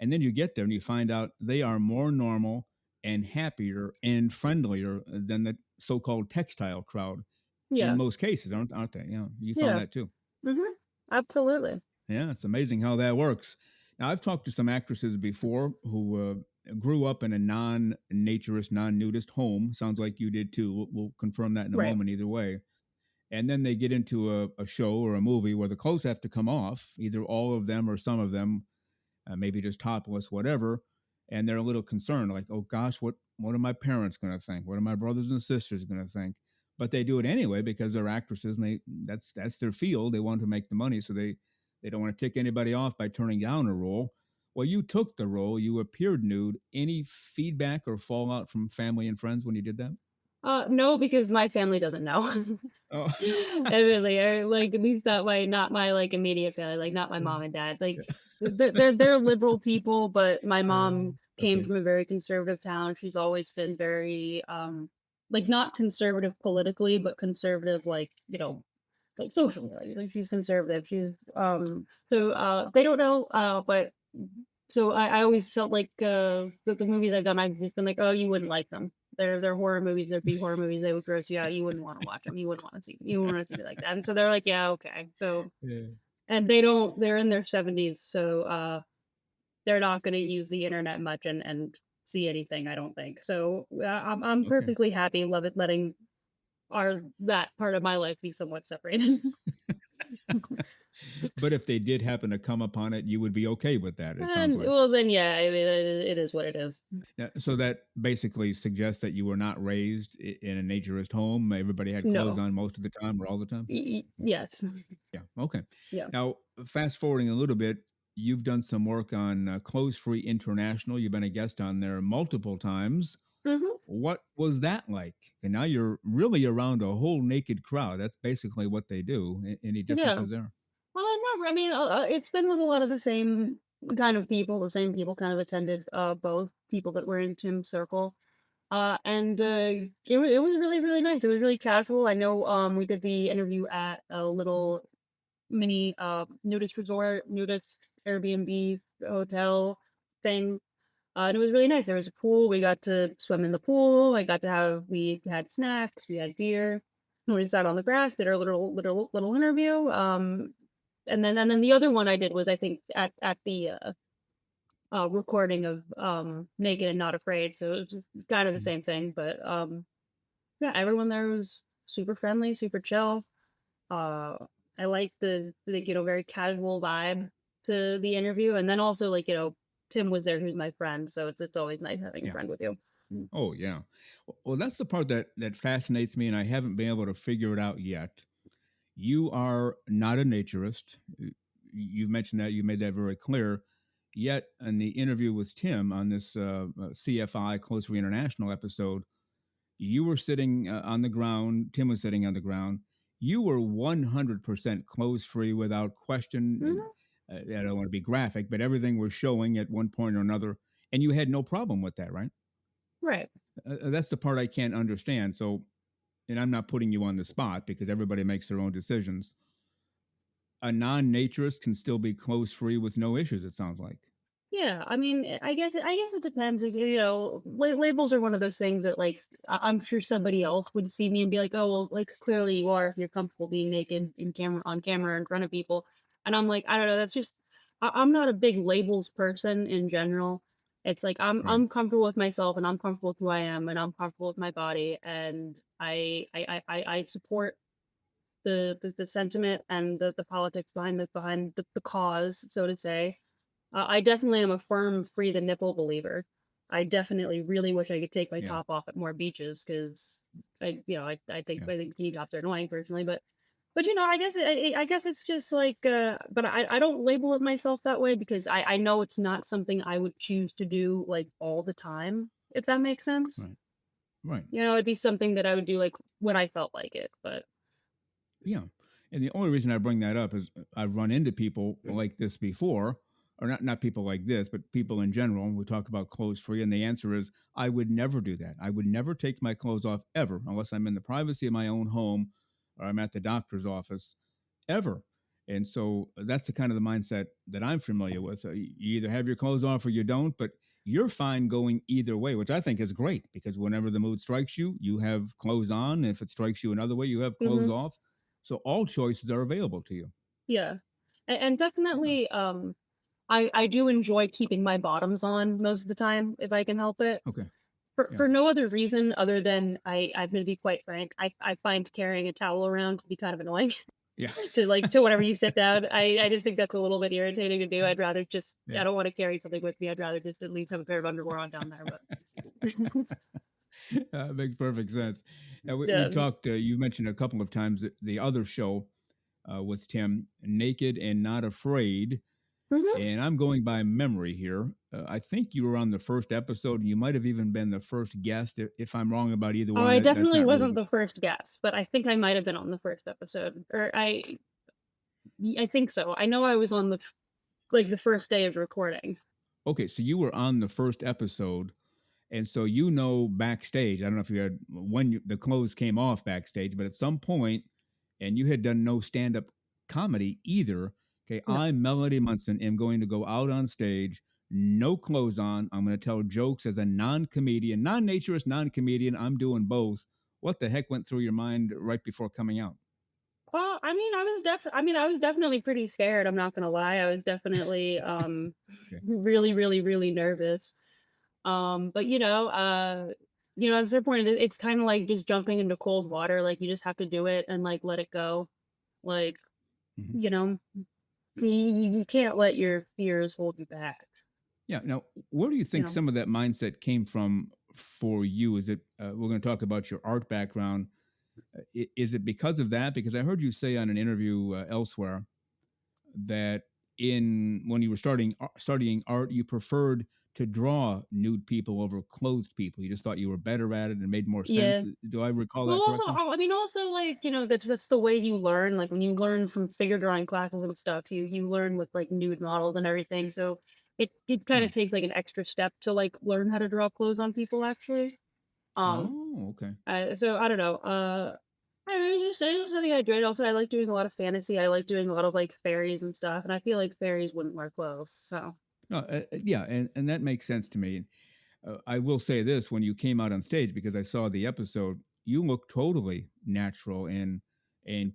And then you get there and you find out they are more normal and happier and friendlier than the so called textile crowd in Yeah, most cases, aren't they? You found yeah, that too. hmm absolutely. Yeah, it's amazing how that works. Now, I've talked to some actresses before who grew up in a non-naturist, non-nudist home. Sounds like you did too. We'll confirm that in a Right. moment, either way. And then they get into a show or a movie where the clothes have to come off, either all of them or some of them, maybe just topless, whatever. And they're a little concerned, like, oh gosh, what are my parents going to think? What are my brothers and sisters going to think? But they do it anyway because they're actresses and that's their field. They want to make the money, so they don't want to tick anybody off by turning down a role. Well, you took the role, you appeared nude. Any feedback or fallout from family and friends when you did that? No, because my family doesn't know. Oh, I really like at least not my like immediate family, like not my mom and dad. Like they're liberal people, but my mom came okay. from a very conservative town. She's always been very like not conservative politically, but conservative like, like socially. Like she's conservative. She's so they don't know but so I always felt like the movies I've done, I've just been like, oh, you wouldn't like them. They're horror movies. They're B horror movies. They would gross you out. You wouldn't want to watch them. You wouldn't want to see. You wouldn't want to see it like that. And so they're like, yeah, okay. So Yeah. and they don't. They're in their 70s, so they're not going to use the internet much and see anything. I don't think. So I'm Okay. perfectly happy letting our that part of my life be somewhat separated. But if they did happen to come upon it, you would be okay with that, it sounds And like. well, then yeah, I mean, it is what it is. Yeah, so that basically suggests that you were not raised in a naturist home. Everybody had clothes No. on most of the time or all the time. Yes. Yeah. Okay. Yeah. Now, fast forwarding a little bit, you've done some work on Clothes Free International. You've been a guest on there multiple times. hmm What was that like? And now you're really around a whole naked crowd. That's basically what they do. Any Yeah. differences there? Well, I never. I mean, it's been with a lot of the same kind of people. The same people kind of attended both people that were in Tim's circle. And it was really really nice. It was really casual. I know we did the interview at a little mini nudist resort, nudist Airbnb hotel thing. And it was really nice. There was a pool. We got to swim in the pool. We had snacks. We had beer. And we sat on the grass, did our little interview. And then the other one I did was I think at the recording of Naked and Not Afraid. So it was kind of the Mhm. same thing, but yeah, everyone there was super friendly, super chill. Uh, I like the very casual vibe to the interview, and then also like Tim was there, who's my friend, so it's always nice having a Yeah. friend with you. Oh, yeah. Well, that's the part that fascinates me, and I haven't been able to figure it out yet. You are not a naturist. You've mentioned that. You made that very clear. Yet, in the interview with Tim on this CFI Close Free International episode, you were sitting on the ground. Tim was sitting on the ground. You were 100% clothes free without question. hmm I don't want to be graphic, but everything was showing at one point or another. And you had no problem with that, right? Right. That's the part I can't understand. So, and I'm not putting you on the spot because everybody makes their own decisions. A non-naturist can still be clothes free with no issues. It sounds like. Yeah, I mean, I guess it depends. Like, labels are one of those things that, like, I'm sure somebody else would see me and be like, "Oh, well, like clearly you are if you're comfortable being naked on camera in front of people." And I'm like, I don't know. That's just I'm not a big labels person in general. It's like Right. I'm comfortable with myself and I'm comfortable with who I am and I'm comfortable with my body and I support the sentiment and the politics behind the cause, so to say. I definitely am a firm free the nipple believer. I definitely really wish I could take my Yeah. top off at more beaches because I think Yeah. bikini tops are annoying personally, but But I guess it's just like, but I don't label it myself that way because I know it's not something I would choose to do like all the time, if that makes sense. Right. Right. It'd be something that I would do like when I felt like it. But Yeah. And the only reason I bring that up is I've run into people like this before, or not people like this, but people in general. And we talk about clothes free. And the answer is I would never do that. I would never take my clothes off ever unless I'm in the privacy of my own home or I'm at the doctor's office ever. And so that's the kind of the mindset that I'm familiar with. You either have your clothes off or you don't, but you're fine going either way, which I think is great because whenever the mood strikes you, you have clothes on. If it strikes you another way, you have clothes hmm off. So all choices are available to you. yeah, and Yeah. definitely, I do enjoy keeping my bottoms on most of the time if I can help it. Okay. Yeah. For no other reason other than I'm gonna be quite frank. I find carrying a towel around to be kind of annoying. Yeah. To whenever you sit down. I just think that's a little bit irritating to do. I'd rather just Yeah. I don't want to carry something with me. I'd rather just at least have a pair of underwear on down there. But Makes perfect sense. Now, we yeah. talked, you mentioned a couple of times that the other show with Tim, Naked and Not Afraid. Mhm. And I'm going by memory here. I think you were on the first episode, and you might have even been the first guest. If I'm wrong about either Oh, one, I that's definitely not really. wasn't the first guest, but I think I might have been on the first episode, or I think so. I know I was on the first day of recording. Okay, so you were on the first episode, and so backstage. I don't know if you had when the clothes came off backstage, but at some point, and you had done no stand up comedy either. Okay, No. I, Melody Munson, am going to go out on stage, no clothes on. I'm going to tell jokes as a non comedian, non naturist, non comedian. I'm doing both. What the heck went through your mind right before coming out? Well, I was definitely pretty scared. I'm not gonna lie. I was definitely Okay. really, really, really nervous. But at a certain point, it's kind of like just jumping into cold water. Like you just have to do it and like let it go. Like Mhm. you know, you can't let your fears hold you back. Yeah. Now, where do you You think know. some of that mindset came from for you? Is it, we're going to talk about your art background. Is it because of that? Because I heard you say on an interview elsewhere that in when you were studying art, you preferred to draw nude people over clothed people. You just thought you were better at it and made more sense. Yeah. Do I recall Well, that also, correctly? also like that's the way you learn. Like when you learn from figure drawing classes and stuff, you learn with like nude models and everything. So it kind Hmm. of takes like an extra step to like learn how to draw clothes on people actually. Um, Oh, okay. so I don't know. I don't know, it's just something I enjoyed. Also, I like doing a lot of fantasy. I like doing a lot of like fairies and stuff, and I feel like fairies wouldn't wear clothes. So No, yeah, and that makes sense to me. I will say this: when you came out on stage, because I saw the episode, you look totally natural and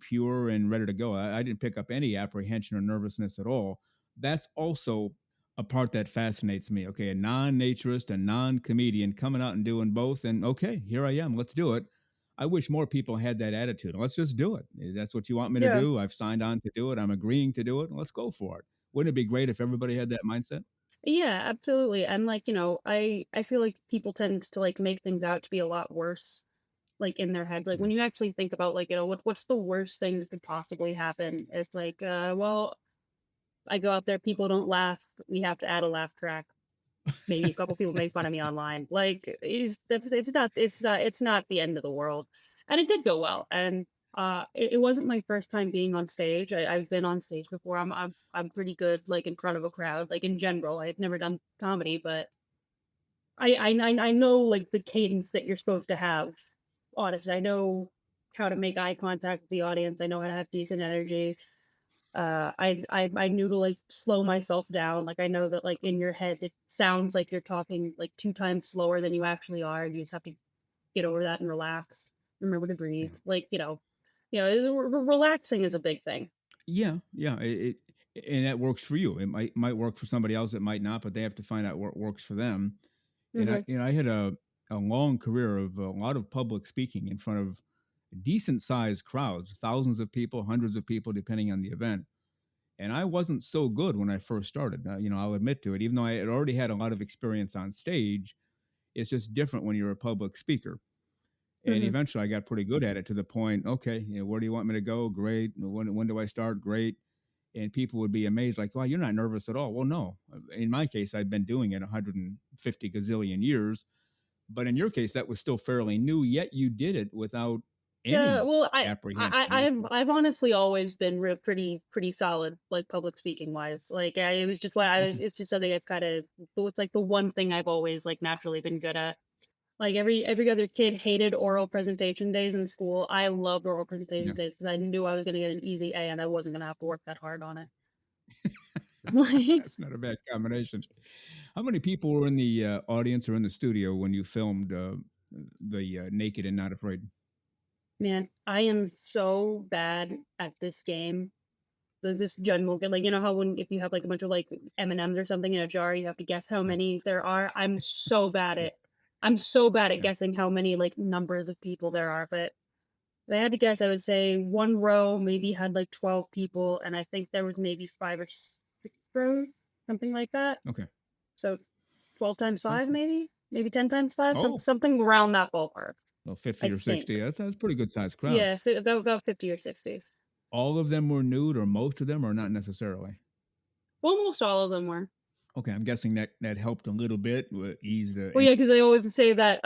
pure and ready to go. I didn't pick up any apprehension or nervousness at all. That's also a part that fascinates me. Okay, a non-naturist, a non-comedian coming out and doing both, and okay, here I am. Let's do it. I wish more people had that attitude. Let's just do it. That's what you want me to yeah, do. I've signed on to do it. I'm agreeing to do it. Let's go for it. Wouldn't it be great if everybody had that mindset? yeah, absolutely. And like I feel like people tend to like make things out to be a lot worse, like in their head. Like Yeah. when you actually think about like what's the worst thing that could possibly happen? It's like well, I go out there, people don't laugh. We have to add a laugh track. Maybe a couple people make fun of me online. Like it's not the end of the world. And it did go well. And it wasn't my first time being on stage. I've been on stage before. I'm pretty good like in front of a crowd. Like in general, I had never done comedy, but I know like the cadence that you're supposed to have. Honestly, I know how to make eye contact with the audience. I know how to have decent energy. I knew to like slow myself down. Like I know that like in your head it sounds like you're talking like 2 times slower than you actually are, and you just have to get over that and relax. Remember to breathe. Yeah. Like relaxing is a big thing. Yeah, yeah, and that works for you. It might work for somebody else. It might not, but they have to find out what works for them. And hmm I had a long career of a lot of public speaking in front of decent sized crowds, thousands of people, hundreds of people, depending on the event. And I wasn't so good when I first started. I'll admit to it. Even though I had already had a lot of experience on stage, it's just different when you're a public speaker. And eventually I got pretty good at it to the point, okay, where do you want me to go? Great. When do I start? Great. And people would be amazed, like, wow, you're not nervous at all. Well, no. In my case, I've been doing it 150 gazillion years. But in your case, that was still fairly new, yet you did it without Yeah, any well, apprehension. I've honestly always been pretty solid, like public speaking wise. Like it was just it's just something I've kind of, it's like the one thing I've always like naturally been good at. Like every other kid hated oral presentation days in school. I loved oral presentation days because I knew I was gonna get an easy A and I wasn't gonna have to work that hard on it. That's not a bad combination. How many people were in the audience or in the studio when you filmed the Naked and Not Afraid? Man, I am so bad at this game. This general, like, you know how when if you have like a bunch of like M&Ms or something in a jar, you have to guess how many there are. I'm so bad at guessing how many like numbers of people there are. But if I had to guess, I would say one row maybe had like 12 people, and I think there was maybe 5 or 6 rows, something like that. Okay. So 12 times 5, maybe 10 times 5, Oh. something around that ballpark. Well, 50 or 60. That's a pretty good sized crowd. Yeah, about 50 or 60. All of them were nude, or most of them, or not necessarily? Almost all of them were. Okay, I'm guessing that helped a little bit, ease the... Well, yeah, because they always say that,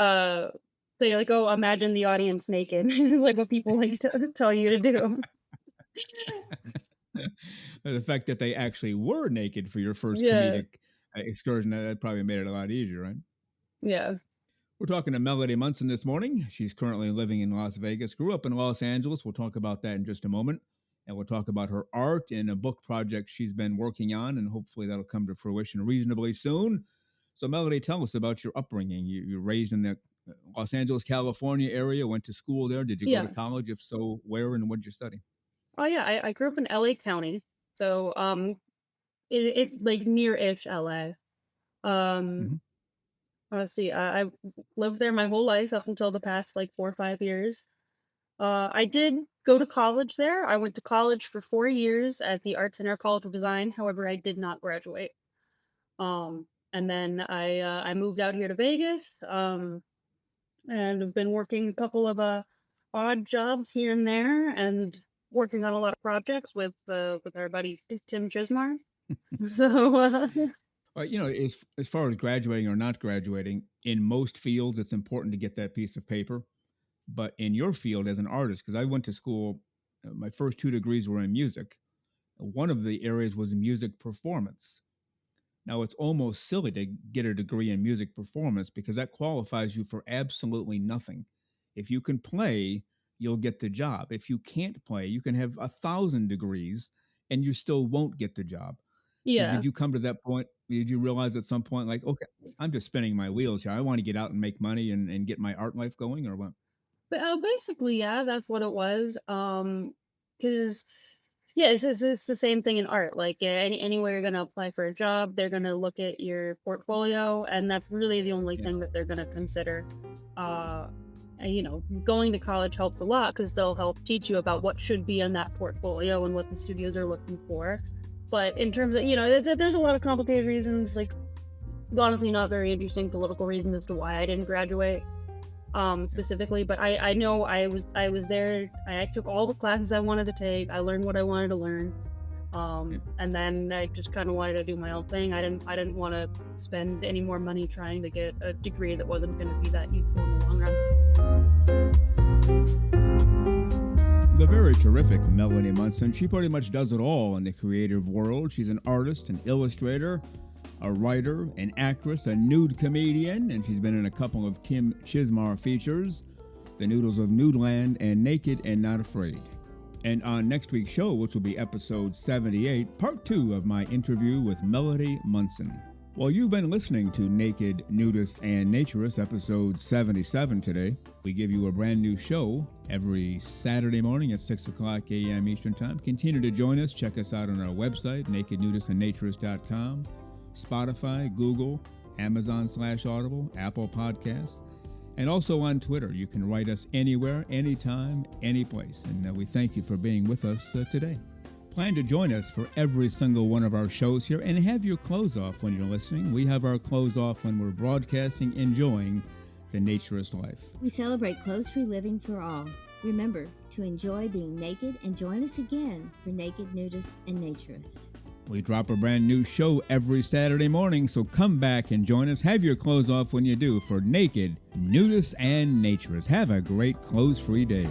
they like, oh, imagine the audience naked. Like what people like to tell you to do. The fact that they actually were naked for your first comedic excursion, that probably made it a lot easier, right? Yeah. We're talking to Melody Munson this morning. She's currently living in Las Vegas, grew up in Los Angeles. We'll talk about that in just a moment. And we'll talk about her art and a book project she's been working on, and hopefully that'll come to fruition reasonably soon. So, Melody, tell us about your upbringing. You're raised in the Los Angeles, California area, went to school there. Did you go to college? If so, where and what did you study? Oh, yeah, I grew up in LA County. So, it like near-ish LA. Let's see, I lived there my whole life up until the past like 4 or 5 years. I did go to college there. I went to college for 4 years at the Art Center College of Design. However, I did not graduate. And then I moved out here to Vegas. And I've been working a couple of odd jobs here and there, and working on a lot of projects with our buddy Tim Chismar. So. As far as graduating or not graduating, in most fields, it's important to get that piece of paper. But in your field as an artist, because I went to school, my first 2 degrees were in music. One of the areas was music performance. Now, it's almost silly to get a degree in music performance because that qualifies you for absolutely nothing. If you can play, you'll get the job. If you can't play, you can have 1,000 degrees and you still won't get the job. Yeah. Did you come to that point? Did you realize at some point, like, okay, I'm just spinning my wheels here. I want to get out and make money and get my art life going, or what? But basically, yeah, that's what it was. Because it's the same thing in art. Like anywhere you're gonna apply for a job, they're gonna look at your portfolio, and that's really the only thing that they're gonna consider. Going to college helps a lot because they'll help teach you about what should be in that portfolio and what the studios are looking for. But in terms of, there's a lot of complicated reasons, like honestly not very interesting political reasons as to why I didn't graduate specifically. But I know I was there. I took all the classes I wanted to take. I learned what I wanted to learn. And then I just kind of wanted to do my own thing. I didn't want to spend any more money trying to get a degree that wasn't going to be that useful in the long run. The very terrific Melody Munson. She pretty much does it all in the creative world. She's an artist, an illustrator, a writer, an actress, a nude comedian, and she's been in a couple of Tim Chismar features, The Noodles of Nudeland and Naked and Not Afraid. And on next week's show, which will be episode 78, part 2 of my interview with Melody Munson. Well, you've been listening to Naked, Nudists, and Naturists, episode 77 today. We give you a brand new show every Saturday morning at 6 o'clock a.m. Eastern Time. Continue to join us. Check us out on our website, nakednudistandnaturist.com, Spotify, Google, Amazon/Audible, Apple Podcasts, and also on Twitter. You can write us anywhere, anytime, anyplace. And we thank you for being with us today. Plan to join us for every single one of our shows here and have your clothes off when you're listening. We have our clothes off when we're broadcasting, enjoying the naturist life. We celebrate clothes-free living for all. Remember to enjoy being naked and join us again for Naked Nudists and Naturists. We drop a brand new show every Saturday morning, so come back and join us. Have your clothes off when you do for Naked Nudists and Naturists. Have a great clothes-free day.